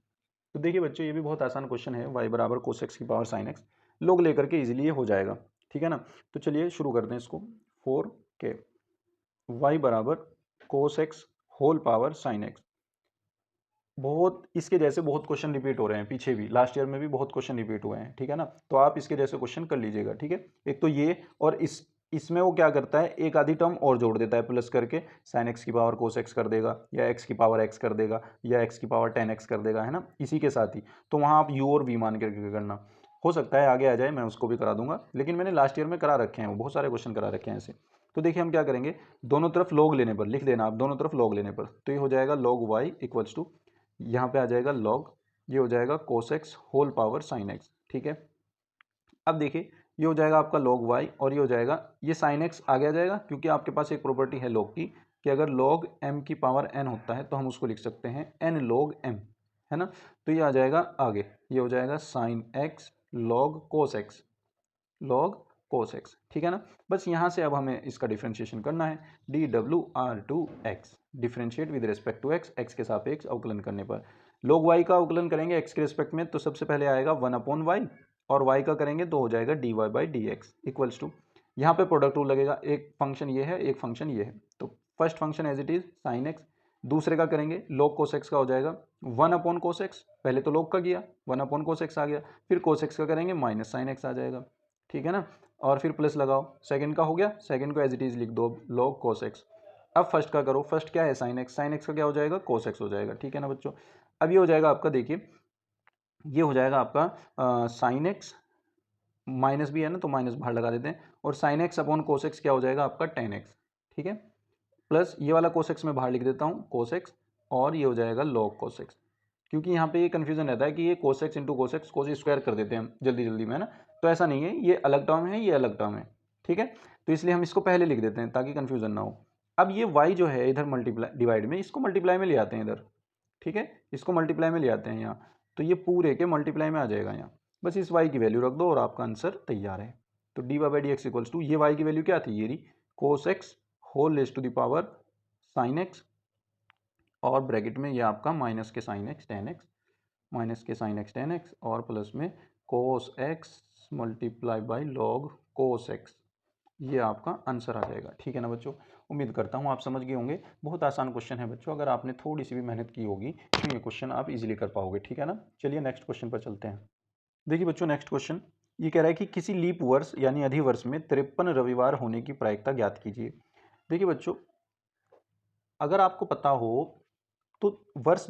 तो देखिए बच्चों ये भी बहुत आसान क्वेश्चन है, y बराबर कोस एक्स की पावर साइन एक्स, लोग लेकर के इजीली ये हो जाएगा, ठीक है ना। तो चलिए शुरू करते हैं इसको। 4k y बराबर cos X whole power sine X. बहुत इसके जैसे बहुत क्वेश्चन रिपीट हो रहे हैं, पीछे भी लास्ट ईयर में भी बहुत क्वेश्चन रिपीट हुए हैं, ठीक है ना। तो आप इसके जैसे क्वेश्चन कर लीजिएगा, ठीक है। एक तो ये, और इसमें वो क्या करता है, एक आधी टर्म और जोड़ देता है प्लस करके, साइन एक्स की पावर कोस एक्स कर देगा, या एक्स की पावर एक्स कर देगा, या एक्स की पावर 10x कर देगा, है ना, इसी के साथ ही। तो वहाँ आप यू और वी मान करके करना, हो सकता है आगे आ जाए, मैं उसको भी करा दूंगा, लेकिन मैंने लास्ट ईयर में करा रखे हैं, वो बहुत सारे क्वेश्चन करा रखे हैं ऐसे। तो देखिए हम क्या करेंगे, दोनों तरफ लॉग लेने पर, लिख देना आप दोनों तरफ लॉग लेने पर, तो ये हो जाएगा log y इक्वल्स टू, यहाँ पे आ जाएगा लॉग, ये हो जाएगा cos X whole power sine X, ठीक है। अब देखिए ये हो जाएगा आपका log y, और ये हो जाएगा, ये साइन एक्स आगे आ जाएगा, क्योंकि आपके पास एक प्रॉपर्टी है log की, कि अगर log m की पावर n होता है तो हम उसको लिख सकते हैं n log m, है ना। तो ये आ जाएगा आगे, ये हो जाएगा sine x log cos x, log cos x, ठीक है ना। बस यहाँ से अब हमें इसका डिफ्रेंशिएशन करना है, dWr2x differentiate with respect to X, X के सापेक्ष अवकलन करने पर। log y का अवकलन करेंगे एक्स के रिस्पेक्ट में, तो सबसे पहले आएगा 1/y और y का करेंगे तो हो जाएगा dy/dx इक्वल्स टू, यहाँ पे प्रोडक्ट रूल लगेगा, एक फंक्शन ये है एक फंक्शन ये है, तो first function as it is sine X, दूसरे का करेंगे log cos x का हो जाएगा 1/cos x, पहले तो log का किया 1/cos x आ गया, फिर cos x का करेंगे माइनस साइन x आ जाएगा, ठीक है ना, और फिर प्लस लगाओ, सेकंड का हो गया, सेकंड को एज इट इज लिख दो log cos x। अब फर्स्ट का करो, फर्स्ट क्या है साइन x, साइन x का क्या हो जाएगा cos x हो जाएगा, ठीक है ना बच्चों। अब ये हो जाएगा आपका, देखिए ये हो जाएगा आपका साइन एक्स, माइनस भी है ना तो माइनस बाहर लगा देते हैं, और sine x upon cos x क्या हो जाएगा आपका टेन एक्स, ठीक है, प्लस ये वाला कोस एक्स मैं बाहर लिख देता हूँ कोस एक्स, और ये हो जाएगा लॉग कोस एक्स, क्योंकि यहाँ पे ये कन्फ्यूजन रहता है कि ये cos x into cos x, cos square कर देते हैं हम जल्दी जल्दी में, है ना, तो ऐसा नहीं है, ये अलग टर्म है ये अलग टर्म है, ठीक है, तो इसलिए हम इसको पहले लिख देते हैं ताकि कन्फ्यूजन ना हो। अब ये y जो है इधर मल्टीप्लाई डिवाइड में, इसको मल्टीप्लाई में ले आते हैं इधर, ठीक है, इसको मल्टीप्लाई में ले आते हैं यहाँ, तो ये पूरे के मल्टीप्लाई में आ जाएगा यहाँ, बस इस y की वैल्यू रख दो और आपका आंसर तैयार है। तो dy/dx इक्वल्स टू, ये y की वैल्यू क्या थी, ये रही cos X whole raise to the power sine x, और ब्रैकेट में ये आपका माइनस के sine X tan X, minus के साइन एक्स टेन एक्स, और प्लस में cos X multiply by log cos x, ये आपका आंसर आ जाएगा, ठीक है ना बच्चों। उम्मीद करता हूँ आप समझ गए होंगे, बहुत आसान क्वेश्चन है बच्चों, अगर आपने थोड़ी सी भी मेहनत की होगी तो ये क्वेश्चन आप इजीली कर पाओगे, ठीक है ना। चलिए नेक्स्ट क्वेश्चन पर चलते हैं। देखिए बच्चों नेक्स्ट क्वेश्चन ये कह रहा है कि किसी लीप वर्ष यानी अधिवर्ष में 53 रविवार होने की प्रायिकता ज्ञात कीजिए। देखिए बच्चों, अगर आपको पता हो तो वर्ष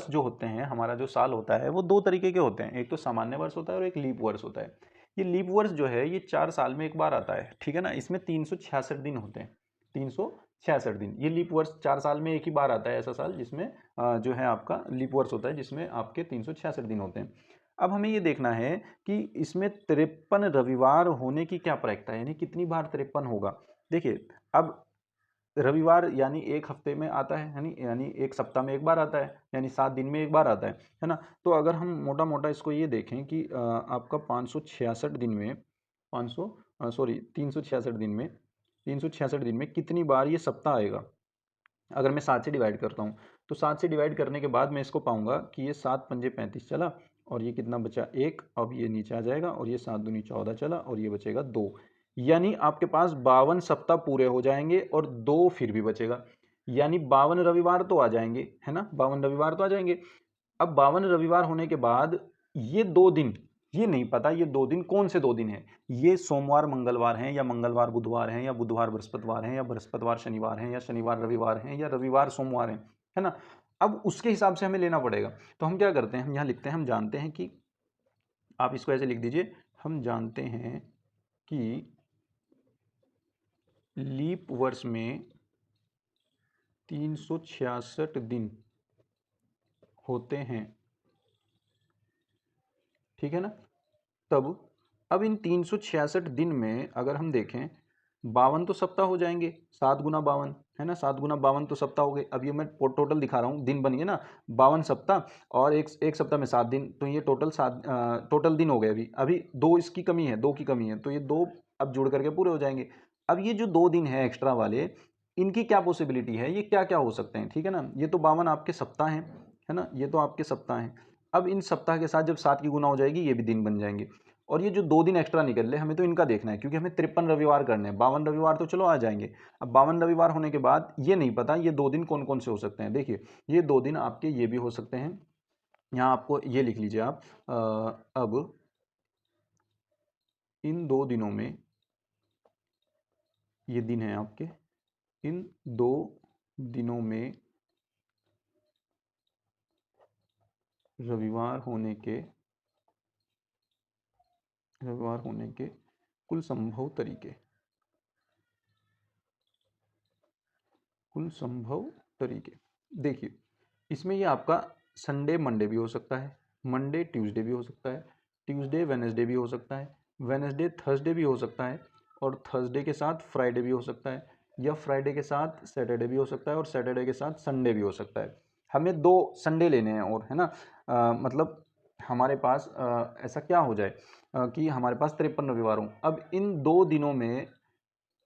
जो होते हैं, हमारा जो साल होता है वो दो तरीके के होते हैं, एक तो सामान्य वर्ष होता है और एक लीप वर्ष होता है। ये लीप वर्ष जो है ये 4 साल में एक बार आता है, ठीक है ना, इसमें 366 दिन होते हैं, 366 दिन, ये लीप वर्ष 4 साल में एक ही बार आता है, ऐसा साल जिसमें जो है आपका लीप वर्ष होता है जिसमें आपके 366 दिन होते हैं। अब हमें ये देखना है कि इसमें 53 रविवार होने की क्या प्रायिकता है, यानी कितनी बार 53 होगा। देखिए अब रविवार यानी एक हफ्ते में आता है, यानी एक सप्ताह में एक बार आता है, यानी 7 दिन में एक बार आता है ना। तो अगर हम मोटा मोटा इसको ये देखें कि आपका 566 दिन में 366 दिन में 366 दिन में कितनी बार ये सप्ताह आएगा। अगर मैं 7 से डिवाइड करता हूँ तो 7 से डिवाइड करने के बाद मैं इसको पाऊंगा कि ये 7 पंजे 35 चला, और ये कितना बचा 1, अब ये नीचे आ जाएगा, और ये 7 दूनी 14 चला, और ये बचेगा 2, यानी आपके पास 52 सप्ताह पूरे हो जाएंगे और 2 फिर भी बचेगा, यानी 52 रविवार तो आ जाएंगे, है ना, 52 रविवार तो आ जाएंगे। अब 52 रविवार होने के बाद ये 2 दिन, ये नहीं पता ये 2 दिन कौन से 2 दिन हैं, ये सोमवार मंगलवार हैं या मंगलवार बुधवार हैं या बुधवार बृहस्पतिवार हैं या बृहस्पतिवार शनिवार हैं या शनिवार रविवार हैं या रविवार सोमवार हैं, है ना। अब उसके हिसाब से हमें लेना पड़ेगा, तो हम क्या करते हैं, हम यहाँ लिखते हैं, हम जानते हैं कि, आप इसको ऐसे लिख दीजिए, हम जानते हैं कि लीप वर्ष में 366 दिन होते हैं, ठीक है ना। तब अब इन 366 दिन में अगर हम देखें 52 तो सप्ताह हो जाएंगे, 7 गुना 52, है ना, 7 गुना 52 तो सप्ताह हो गए। अब ये मैं टोटल दिखा रहा हूँ, दिन बन गए ना, 52 सप्ताह और एक सप्ताह में 7 दिन, तो ये टोटल दिन हो गए। अभी अभी 2 इसकी कमी है, 2 की कमी है, तो ये 2 अब जुड़ करके पूरे हो जाएंगे। अब ये जो 2 दिन है एक्स्ट्रा वाले, इनकी क्या पॉसिबिलिटी है, ये क्या क्या हो सकते हैं, ठीक है ना। ये तो 52 आपके सप्ताह हैं, है ना, ये तो आपके सप्ताह हैं। अब इन सप्ताह के साथ जब 7 की गुना हो जाएगी ये भी दिन बन जाएंगे, और ये जो 2 दिन एक्स्ट्रा निकल रहे हमें तो इनका देखना है, क्योंकि हमें 53 रविवार करने हैं, 52 रविवार तो चलो आ जाएंगे। अब 52 रविवार होने के बाद ये नहीं पता ये 2 दिन कौन कौन से हो सकते हैं। देखिए ये 2 दिन आपके ये भी हो सकते हैं, यहाँ आपको ये लिख लीजिए आप, अब इन 2 दिनों में, ये दिन है आपके, इन 2 दिनों में रविवार होने के कुल संभव तरीके। देखिए इसमें ये आपका संडे मंडे भी हो सकता है, मंडे ट्यूसडे भी हो सकता है, ट्यूसडे वेडनेसडे भी हो सकता है, वेडनेसडे थर्सडे भी हो सकता है, और थर्सडे के साथ फ्राइडे भी हो सकता है, या फ्राइडे के साथ सैटरडे भी हो सकता है, और सैटरडे के साथ संडे भी हो सकता है। हमें 2 संडे लेने हैं और, है ना, मतलब हमारे पास ऐसा क्या हो जाए कि हमारे पास 53 रविवार हों। अब इन 2 दिनों में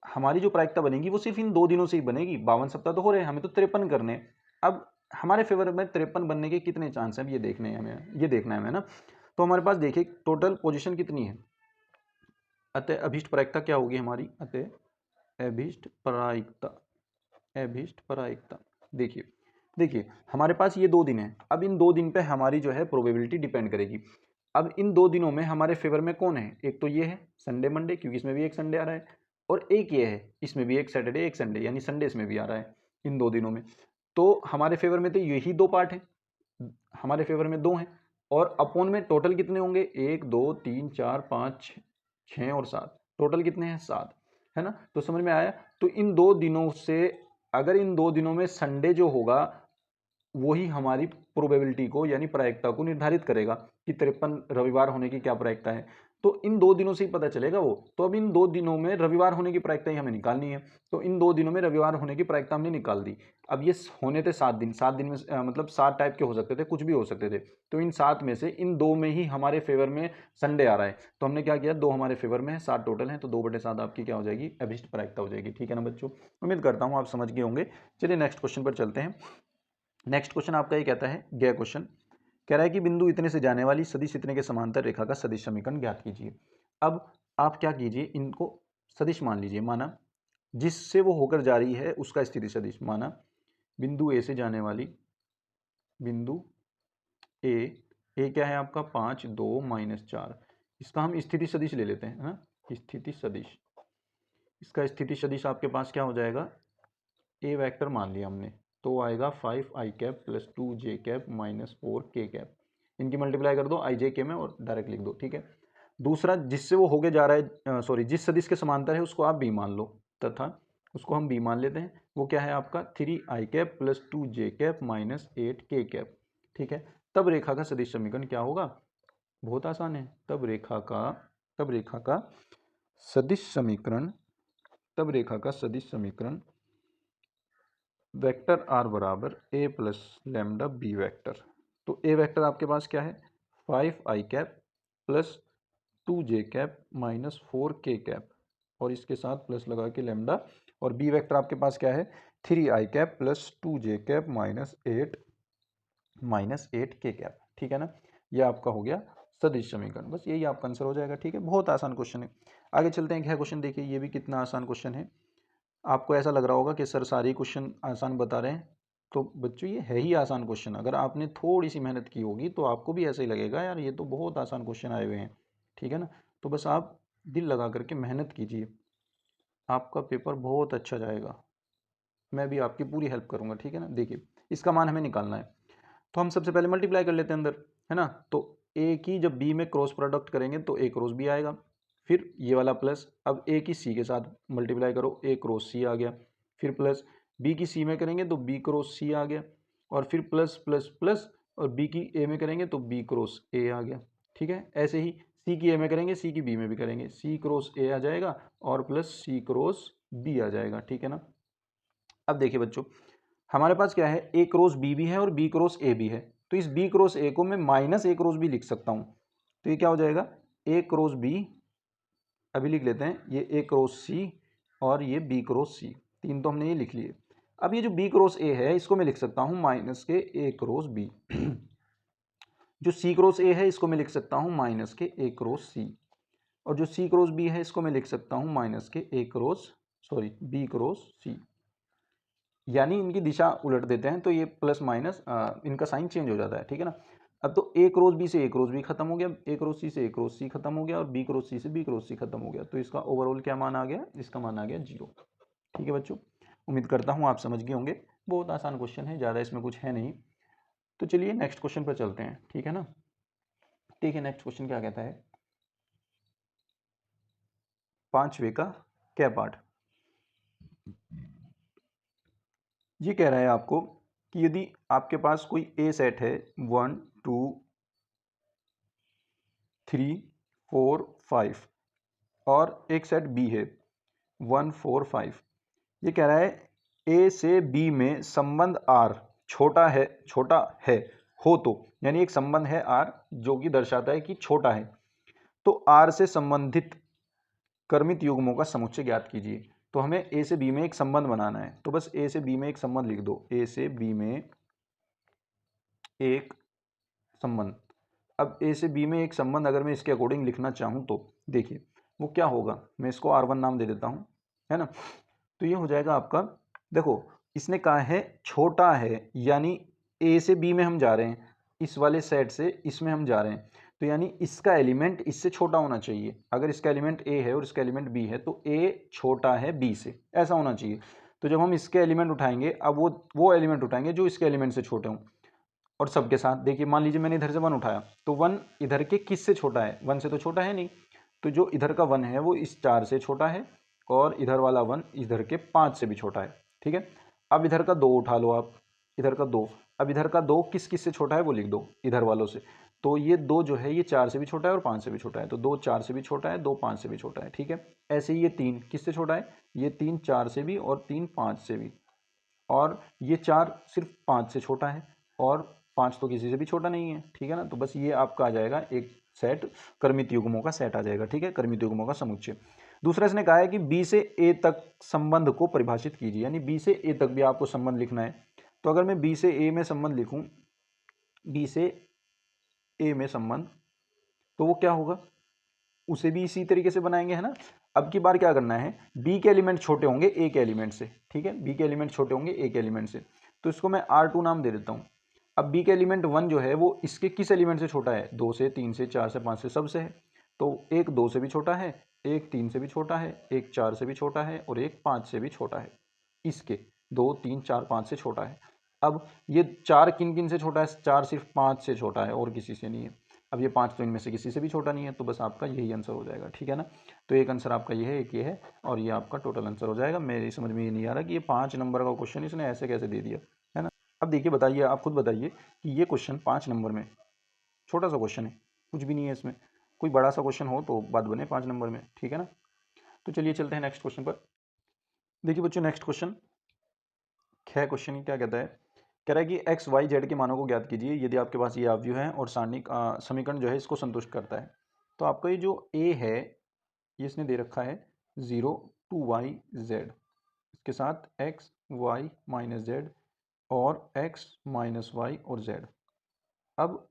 हमारी जो प्रायिकता बनेगी वो सिर्फ इन 2 दिनों से ही बनेगी। 52 सप्ताह तो हो रहे हैं, हमें तो 53 करने हैं। अब हमारे फेवर में 53 बनने के कितने चांस हैं, अब ये देखने हैं हमें, ये देखना है हमें ना। तो हमारे पास देखिए टोटल पोजीशन कितनी है। अतः अभीष्ट प्रायिकता क्या होगी हमारी, अतः अभीष्ट प्रायिकता, अभीष्ट प्रायिकता देखिए देखिए हमारे पास ये 2 दिन है। अब इन 2 दिन पे हमारी जो है प्रोबेबिलिटी डिपेंड करेगी। अब इन 2 दिनों में हमारे फेवर में कौन है, एक तो ये है संडे मंडे, क्योंकि इसमें भी एक संडे आ रहा है, और एक ये है इसमें भी एक सैटरडे एक संडे, यानी संडे इसमें भी आ रहा है इन 2 दिनों में। तो हमारे फेवर में तो यही 2 पार्ट है, हमारे फेवर में 2 हैं, और अपॉन में टोटल कितने होंगे, 1 2 3 4 5 6 और 7, टोटल कितने हैं 7, है ना। तो समझ में आया। तो इन 2 दिनों से अगर इन 2 दिनों में संडे जो होगा वही हमारी प्रोबेबिलिटी को यानी प्रायिकता को निर्धारित करेगा कि 53 रविवार होने की क्या प्रायिकता है। तो इन 2 दिनों से ही पता चलेगा वो। तो अब इन 2 दिनों में रविवार होने की प्रायिकता ही हमें निकालनी है। तो इन 2 दिनों में रविवार होने की प्रायिकता हमने निकाल दी। अब ये होने थे 7 दिन, 7 दिन में मतलब 7 टाइप के हो सकते थे, कुछ भी हो सकते थे। तो इन 7 में से इन 2 में ही हमारे फेवर में संडे आ रहा है, तो हमने क्या किया, 2 हमारे फेवर में है, 7 टोटल है, तो 2/7 आपकी क्या हो जाएगी, अभीष्ट प्रायिकता हो जाएगी। ठीक है ना बच्चों, उम्मीद करता हूँ आप समझ गए होंगे। चलिए नेक्स्ट क्वेश्चन पर चलते हैं। नेक्स्ट क्वेश्चन आपका ये कहता है, गया क्वेश्चन कह रहा है कि बिंदु इतने से जाने वाली सदिश इतने के समांतर रेखा का सदिश समीकरण ज्ञात कीजिए। अब आप क्या कीजिए, इनको सदिश मान लीजिए, माना जिससे वो होकर जा रही है उसका स्थिति सदिश, माना बिंदु ए से जाने वाली, बिंदु ए क्या है आपका 5 2 -4, इसका हम स्थिति सदिश ले लेते हैं ना, स्थिति सदिश। इसका स्थिति सदिश आपके पास क्या हो जाएगा, ए वेक्टर मान लिया हमने, तो आएगा 5i cap plus 2j cap minus 4k cap. इनकी मल्टीप्लाई कर दो i j k में और डायरेक्ट लिख दो। ठीक है। दूसरा जिससे वो होके जा रहा है, सॉरी जिस सदिश के समांतर है उसको आप b मान लो, तथा उसको हम b मान लेते हैं। वो क्या है आपका 3i cap plus 2j cap minus 8k cap. ठीक है। तब रेखा का सदिश समीकरण क्या होगा, बहुत आसान है। तब रेखा का सदिश समीकरण, तब रेखा का सदिश समीकरण वेक्टर आर बराबर ए प्लस लैम्डा बी वेक्टर। तो ए वेक्टर आपके पास क्या है, 5i cap plus 2j cap minus 4k cap, और इसके साथ प्लस लगा के लैम्डा, और बी वेक्टर आपके पास क्या है 3i cap plus 2j cap minus 8k cap. ठीक है ना, ये आपका हो गया सदिश समीकरण। बस यही आपका आंसर हो जाएगा। ठीक है, बहुत आसान क्वेश्चन है। आगे चलते हैं, क्या क्वेश्चन देखिए, ये भी कितना आसान क्वेश्चन है। आपको ऐसा लग रहा होगा कि सर सारे क्वेश्चन आसान बता रहे हैं, तो बच्चों ये है ही आसान क्वेश्चन। अगर आपने थोड़ी सी मेहनत की होगी तो आपको भी ऐसा ही लगेगा, यार ये तो बहुत आसान क्वेश्चन आए हुए हैं। ठीक है ना, तो बस आप दिल लगा करके मेहनत कीजिए, आपका पेपर बहुत अच्छा जाएगा। मैं भी आपकी पूरी हेल्प करूँगा। ठीक है ना, देखिए इसका मान हमें निकालना है, तो हम सबसे पहले मल्टीप्लाई कर लेते हैं अंदर, है ना। तो ए की जब बी में क्रॉस प्रोडक्ट करेंगे तो ए क्रॉस बी आएगा, फिर ये वाला प्लस, अब ए की सी के साथ मल्टीप्लाई करो, ए क्रॉस सी आ गया, फिर प्लस बी की सी में करेंगे तो बी क्रॉस सी आ गया, और फिर प्लस प्लस प्लस, और बी की ए में करेंगे तो बी क्रॉस ए आ गया। ठीक है, ऐसे ही सी की ए में करेंगे, सी की बी में भी करेंगे, सी क्रॉस ए आ जाएगा और प्लस सी क्रॉस बी आ जाएगा। ठीक है ना। अब देखिए बच्चों, हमारे पास क्या है, ए क्रॉस बी भी है और बी क्रॉस ए भी है, तो इस बी क्रॉस ए को मैं माइनस ए क्रॉस बी लिख सकता हूं। तो ये क्या हो जाएगा, ए क्रॉस बी, अभी लिख लेते हैं, ये ए क्रॉस सी और ये बी क्रॉस सी, तीन तो हमने ये लिख लिए। अब ये जो बी क्रॉस ए है इसको मैं लिख सकता हूं माइनस के ए क्रॉस बी। जो सी क्रॉस ए है इसको मैं लिख सकता हूं माइनस के ए क्रॉस सी, और जो सी क्रॉस बी है इसको मैं लिख सकता हूं माइनस के ए क्रॉस, सॉरी बी क्रॉस सी। यानी इनकी दिशा उलट देते हैं तो ये प्लस माइनस इनका साइन चेंज हो जाता है। ठीक है ना। अब तो ए क्रॉस बी से ए क्रॉस बी खत्म हो गया, ए क्रॉस सी से ए क्रॉस सी खत्म हो गया, और बी क्रॉस सी से बी क्रॉस सी खत्म हो गया, तो इसका ओवरऑल क्या मान आ गया, इसका मान आ गया 0। ठीक है बच्चों, उम्मीद करता हूँ आप समझ गए होंगे। बहुत आसान क्वेश्चन है, ज़्यादा इसमें कुछ है नहीं। तो चलिए नेक्स्ट क्वेश्चन पर चलते हैं। ठीक है ना। ठीक है, नेक्स्ट क्वेश्चन क्या कहता है, 5वें का क्या पार्ट। ये कह रहा है आपको कि यदि आपके पास कोई ए सेट है 1 2 3 4 5, और एक सेट बी है 1 4 5। ये कह रहा है ए से बी में संबंध आर छोटा है हो तो, यानी एक संबंध है आर जो कि दर्शाता है कि छोटा है, तो आर से संबंधित क्रमित युग्मों का समुच्चय ज्ञात कीजिए। तो हमें ए से बी में एक संबंध बनाना है, तो बस ए से बी में एक संबंध लिख दो, ए से बी में एक संबंध। अब ए से बी में एक संबंध अगर मैं इसके अकॉर्डिंग लिखना चाहूँ तो देखिए वो क्या होगा, मैं इसको R1 नाम दे देता हूँ, है ना। तो ये हो जाएगा आपका, देखो इसने कहा है छोटा है, यानी ए से बी में हम जा रहे हैं, इस वाले सेट से इसमें हम जा रहे हैं, तो यानी इसका एलिमेंट इससे छोटा होना चाहिए। अगर इसका एलिमेंट ए है और इसका एलिमेंट बी है तो ए छोटा है बी से, ऐसा होना चाहिए। तो जब हम इसके एलिमेंट उठाएंगे, अब वो एलिमेंट उठाएंगे जो इसके एलिमेंट से छोटे हों, और सबके साथ देखिए मान लीजिए मैंने इधर से 1 उठाया, तो 1 इधर के किस से छोटा है, 1 से तो छोटा है नहीं, तो जो इधर का 1 है वो इस 4 से छोटा है, और इधर वाला 1 इधर के 5 से भी छोटा है, ठीक है। अब इधर का 2 उठा लो आप, इधर का 2, अब इधर का 2 किस किस से छोटा है वो लिख दो, इधर वालों से। तो ये 2 जो है ये 4 से भी छोटा है और 5 से भी छोटा है, तो 2 4 से भी छोटा है, 2 5 से भी छोटा है, ठीक है। ऐसे ही ये 3 किस से छोटा है, ये 3 4 से भी और 3 5 से भी, और ये 4 सिर्फ 5 से छोटा है, और 5 तो किसी से भी छोटा नहीं है, ठीक है ना। तो बस ये आपका आ जाएगा एक सेट, क्रमित युग्मों का सेट आ जाएगा, ठीक है, क्रमित युग्मों का समुच्चय। दूसरा इसने कहा है कि बी से ए तक संबंध को परिभाषित कीजिए, यानी बी से ए तक भी आपको संबंध लिखना है। तो अगर मैं बी से ए में संबंध लिखूं, बी से ए में संबंध, तो वो क्या होगा, उसे भी इसी तरीके से बनाएंगे, है ना। अब की बार क्या करना है, बी के एलिमेंट छोटे होंगे ए के एलिमेंट से, ठीक है, बी के एलिमेंट छोटे होंगे ए के एलिमेंट से, तो इसको मैं R2 नाम दे देता हूँ। अब बी के एलिमेंट 1 जो है वो इसके किस एलिमेंट से छोटा है, 2 से, 3 से, 4 से, 5 से, सबसे है। तो एक 2 से भी छोटा है, एक 3 से भी छोटा है, एक 4 से भी छोटा है, और एक 5 से भी छोटा है, इसके 2 3 4 5 से छोटा है। अब ये 4 किन किन से छोटा है, 4 सिर्फ 5 से छोटा है और किसी से नहीं है। अब ये 5 तो इनमें से किसी से भी छोटा नहीं है, तो बस आपका यही आंसर हो जाएगा, ठीक है ना। तो एक आंसर आपका ये है, एक ये है, और ये आपका टोटल आंसर हो जाएगा। मेरी समझ में ये नहीं आ रहा कि ये 5 नंबर का क्वेश्चन इसने ऐसे कैसे दे दिया, है ना। अब देखिए, बताइए, आप खुद बताइए कि ये क्वेश्चन 5 नंबर में, छोटा सा क्वेश्चन है, कुछ भी नहीं है इसमें, कोई बड़ा सा क्वेश्चन हो तो बात बने 5 नंबर में, ठीक है ना। तो चलिए चलते हैं नेक्स्ट क्वेश्चन पर। देखिए बच्चों, नेक्स्ट क्वेश्चन 6 क्वेश्चन क्या कहता है, कह रहा है कि एक्स वाई जेड के मानों को ज्ञात कीजिए यदि आपके पास ये अवयव है और सारणी समीकरण जो है इसको संतुष्ट करता है। तो आपका ये जो ए है, ये इसने दे रखा है 0 टू वाई जेड, इसके साथ एक्स वाई माइनस जेड और एक्स माइनस वाई और जेड। अब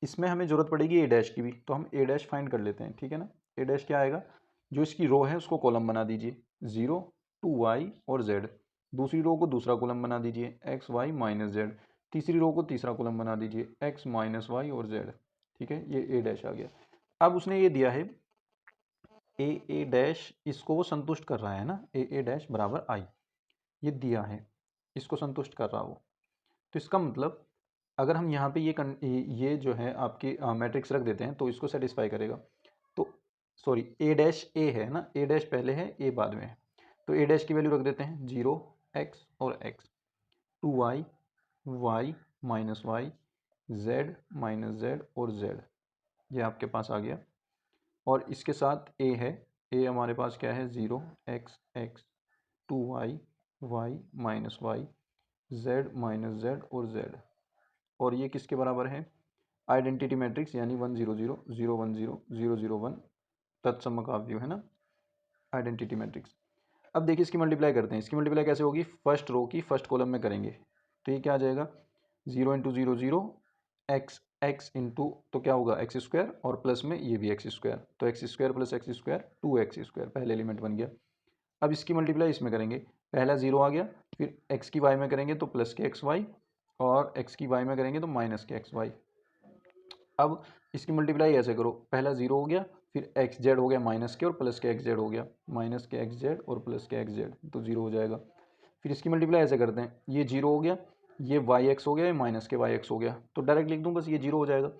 इसमें हमें ज़रूरत पड़ेगी ए डैश की भी, तो हम ए डैश फाइंड कर लेते हैं, ठीक है ना। ए डैश क्या आएगा, जो इसकी रो है उसको कॉलम बना दीजिए, 0 टू वाई और जेड, दूसरी रो को दूसरा कॉलम बना दीजिए, एक्स वाई माइनस जेड, तीसरी रो को तीसरा कॉलम बना दीजिए, एक्स माइनस वाई और जेड, ठीक है, ये ए डैश आ गया। अब उसने ये दिया है ए डैश, इसको वो संतुष्ट कर रहा है ना, ए डैश बराबर आई, ये दिया है, इसको संतुष्ट कर रहा वो। तो इसका मतलब अगर हम यहाँ पे ये जो है आपकी मैट्रिक्स रख देते हैं तो इसको सेटिस्फाई करेगा। तो सॉरी, ए डैश ए है ना, ए डैश पहले है ए बाद में है, तो ए डैश की वैल्यू रख देते हैं 0 एक्स और X, 2 Y, Y minus Y, Z minus Z और जेड, ये आपके पास आ गया। और इसके साथ ए है, ए हमारे पास क्या है, 0 X X, 2 Y, Y minus Y, Z minus Z और जेड, और ये किसके बराबर है, आइडेंटिटी मैट्रिक्स, यानी 1 0 0 0 1 0 0 0 1 तत्समकाव्य है ना, आइडेंटिटी मैट्रिक्स। अब देखिए इसकी मल्टीप्लाई करते हैं, इसकी मल्टीप्लाई कैसे होगी, फर्स्ट रो की फर्स्ट कॉलम में करेंगे, तो ये क्या आ जाएगा, 0 इंटू 0 0 एक्स एक्स इंटू, तो क्या होगा एक्स स्क्वायर, और प्लस में ये भी एक्स स्क्वायर, तो x square plus x square 2x square, पहले एलिमेंट बन गया। अब इसकी मल्टीप्लाई इसमें करेंगे, पहला 0 आ गया, फिर एक्स की वाई में करेंगे तो प्लस के एक्स वाई, और एक्स की वाई में करेंगे तो माइनस के एक्स वाई। अब इसकी मल्टीप्लाई ऐसे करो, पहला 0 हो गया, फिर एक्स जेड हो गया माइनस के और प्लस के एक्स जेड हो गया, माइनस के एक्स जेड और प्लस के एक्स जेड, तो 0 हो जाएगा। फिर इसकी मल्टीप्लाई ऐसे करते हैं, ये 0 हो गया, ये वाई एक्स हो गया, ये माइनस के वाई एक्स हो गया, तो डायरेक्ट लिख दूँ बस, ये 0 हो जाएगा।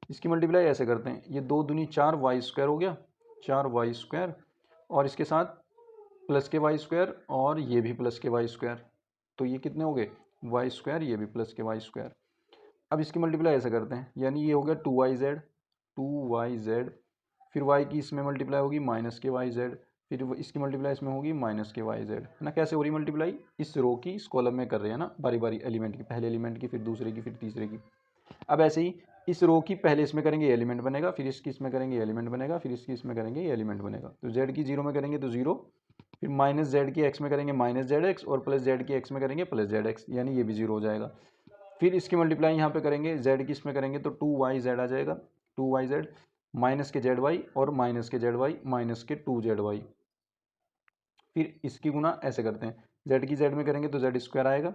इसकी मल्टीप्लाई ऐसे करते हैं, ये 2 दूनी 4 वाई स्क्वायर हो गया, 4 वाई स्क्वायर, और इसके साथ प्लस के वाई स्क्वायर, और ये भी प्लस के वाई स्क्वायर, तो ये कितने हो गए, वाई स्क्वायर, ये भी प्लस के वाई स्क्वायर। अब इसकी मल्टीप्लाई ऐसे करते हैं, यानी ये हो गया 2yz, फिर y की इसमें मल्टीप्लाई होगी माइनस के वाई जेड, फिर इसकी मल्टीप्लाई इसमें होगी माइनस के वाई जेड, है ना। कैसे हो रही मल्टीप्लाई, इस रो की इस कॉलम में कर रहे हैं ना, बारी बारी एलिमेंट की, पहले एलिमेंट की, फिर दूसरे की, फिर तीसरे की। अब ऐसे ही इस रो की पहले इसमें करेंगे एलिमेंट बनेगा, फिर इसकी इसमें करेंगे एलिमेंट बनेगा, फिर इसकी इसमें करेंगे एलिमेंट बनेगा। तो जेड की 0 में करेंगे तो 0, फिर माइनस जेड की एक्स में करेंगे माइनस जेड एक्स, और प्लस जेड की एक्स में करेंगे प्लस जेड एक्स, यानी ये भी 0 हो जाएगा। फिर इसकी मल्टीप्लाई यहाँ पे करेंगे जेड की इसमें करेंगे तो 2yz आ जाएगा, 2yz माइनस के जेड वाई और माइनस के जेड वाई माइनस के 2zy। फिर इसकी गुना ऐसे करते हैं, जेड की जेड में करेंगे तो जेड स्क्वायर आएगा,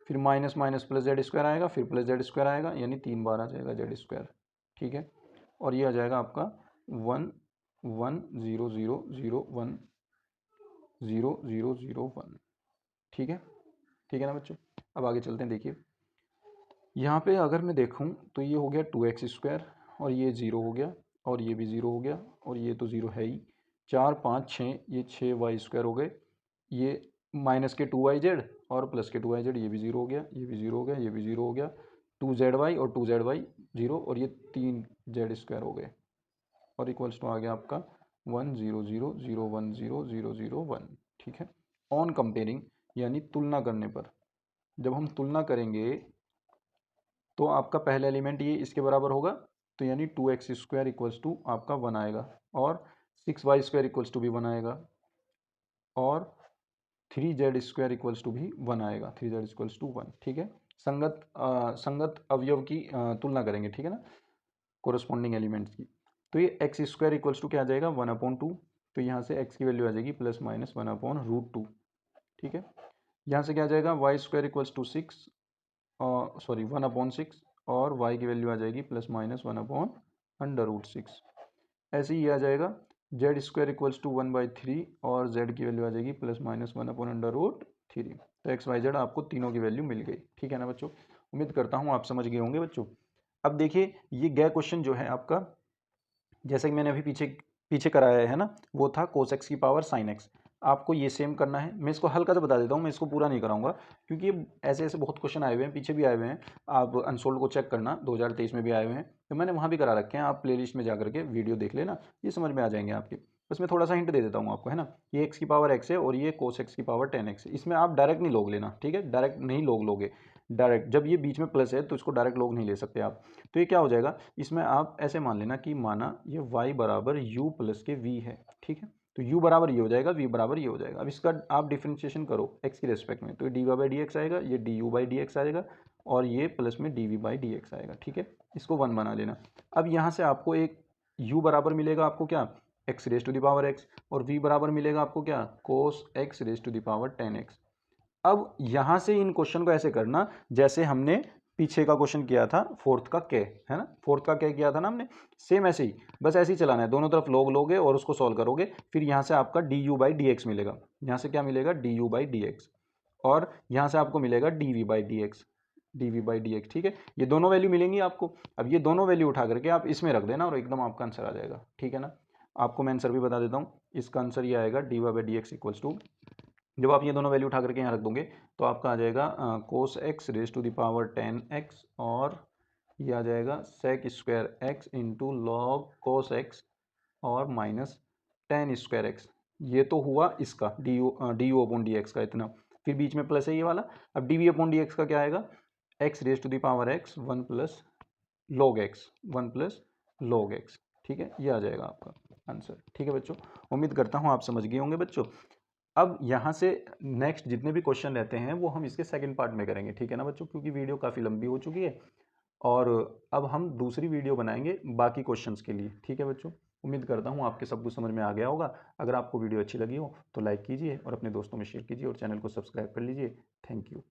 फिर minus minus plus Z square आएगा, फिर प्लस जेड स्क्वायर आएगा, यानी 3 बार आ जाएगा जेड स्क्वायर। ठीक है, और ये आ जाएगा आपका 1 1 0 0 0 1 0 0 0 1। ठीक है, ठीक है ना बच्चों। अब आगे चलते हैं। देखिए यहाँ पे अगर मैं देखूँ तो ये हो गया 2x स्क्वायर, और ये 0 हो गया, और ये भी 0 हो गया, और ये तो 0 है ही। 4 5 6, ये 6y स्क्वायर हो गए, ये माइनस के 2yz और प्लस के 2yz, ये भी 0 हो गया, ये भी 0 हो गया, ये भी 0 हो गया, 2zy और 2zy 0, और ये 3z स्क्वायर हो गए, और इक्वल्स टू आ गया आपका 1 0 0 0 1 0 0 0 1। ठीक है, ऑन कंपेयरिंग यानी तुलना करने पर, जब हम तुलना करेंगे तो आपका पहला एलिमेंट ये इसके बराबर होगा, तो यानी 2x स्क्वायर इक्वल्स टू आपका 1 आएगा, और 6y स्क्वायर इक्वल्स टू भी 1 आएगा, और 3z स्क्वायर इक्वल्स टू भी 1 आएगा, 3z इक्वल्स टू 1। ठीक है, संगत अवयव की तुलना करेंगे, ठीक है ना, कोरस्पॉन्डिंग एलिमेंट्स की। तो ये एक्स स्क्वायर इक्वल्स टू क्या आ जाएगा 1/2, तो यहाँ से x की वैल्यू आ जाएगी प्लस माइनस 1/√2। ठीक है, यहाँ से क्या आ जाएगा Y square equals to 6, sorry 1/6, और y की वैल्यू आ जाएगी प्लस माइनस 1/√6। ऐसे ही आ जाएगा जेड स्क्वायर इक्वल्स टू 1/3, और z की वैल्यू आ जाएगी प्लस माइनस 1/√3। तो एक्स वाई जेड आपको तीनों की वैल्यू मिल गई। ठीक है ना बच्चों, उम्मीद करता हूँ आप समझ गए होंगे बच्चों। अब देखिए ये गया क्वेश्चन जो है आपका, जैसे कि मैंने अभी पीछे पीछे कराया है ना, वो था कोस एक्स की पावर साइन एक्स। आपको ये सेम करना है। मैं इसको हल्का सा बता देता हूँ, मैं इसको पूरा नहीं कराऊंगा, क्योंकि ये ऐसे ऐसे बहुत क्वेश्चन आए हुए हैं, पीछे भी आए हुए हैं। आप अनसोल्ड को चेक करना, 2023 में भी आए हुए हैं, तो मैंने वहाँ भी करा रखे हैं, आप प्लेलिस्ट में जा करके वीडियो देख लेना, ये समझ में आ जाएंगे आपके। बस मैं थोड़ा सा हिंट दे देता हूँ आपको, है ना। ये एक्स की पावर एक्स है, और ये कोस एक्स की पावर 10x है। इसमें आप डायरेक्ट नहीं लोग लेना, ठीक है, डायरेक्ट नहीं लोगे। डायरेक्ट जब ये बीच में प्लस है तो इसको डायरेक्ट लोग नहीं ले सकते आप। तो ये क्या हो जाएगा, इसमें आप ऐसे मान लेना कि माना ये y बराबर u प्लस के v है, ठीक है। तो u बराबर ये हो जाएगा, v बराबर ये हो जाएगा। अब इसका आप डिफ्रेंशिएशन करो x की रेस्पेक्ट में, तो ये dy बाई डी एक्स आएगा, ये du बाई डी एक्स आएगा, और ये प्लस में dv बाई डी एक्स आएगा। ठीक है, इसको 1 बना लेना। अब यहाँ से आपको एक u बराबर मिलेगा, आपको क्या, x raise to the power x, और v बराबर मिलेगा आपको क्या, cos x raise to the power 10x। अब यहां से इन क्वेश्चन को ऐसे करना जैसे हमने पीछे का क्वेश्चन किया था, फोर्थ का के, है ना, फोर्थ का के किया था ना हमने, सेम ऐसे ही, बस ऐसे ही चलाना है, दोनों तरफ लोग लोगे और उसको सॉल्व करोगे। फिर यहां से आपका D U by D X मिलेगा, यहां से क्या मिलेगा, D U by D X, और यहां से आपको मिलेगा D V by D X, D V by D X. ठीक है, ये दोनों वैल्यू मिलेंगी आपको। अब ये दोनों वैल्यू उठा करके आप इसमें रख देना, और एकदम आपका आंसर आ जाएगा। ठीक है ना, आपको मैं आंसर भी बता देता हूँ, इसका आंसर ये आएगा D Y by D x equals to, जब आप ये दोनों वैल्यू उठा करके यहाँ रख दोगे तो आपका आ जाएगा cos X raise to the power 10x, और ये आ जाएगा sec square X into log cos X, और माइनस 10 स्क्वायर एक्स। ये तो हुआ इसका D U upon D X का इतना, फिर बीच में प्लस है ये वाला। अब D V upon D X का क्या आएगा, X raise to the power X 1 plus log X, 1 plus log X. ठीक है, ये आ जाएगा आपका आंसर। ठीक है बच्चों, उम्मीद करता हूँ आप समझ गए होंगे बच्चों। अब यहाँ से नेक्स्ट जितने भी क्वेश्चन रहते हैं वो हम इसके सेकंड पार्ट में करेंगे, ठीक है ना बच्चों, क्योंकि वीडियो काफ़ी लंबी हो चुकी है, और अब हम दूसरी वीडियो बनाएंगे बाकी क्वेश्चंस के लिए। ठीक है बच्चों, उम्मीद करता हूँ आपके सब कुछ समझ में आ गया होगा। अगर आपको वीडियो अच्छी लगी हो तो लाइक कीजिए, और अपने दोस्तों में शेयर कीजिए, और चैनल को सब्सक्राइब कर लीजिए। Thank you.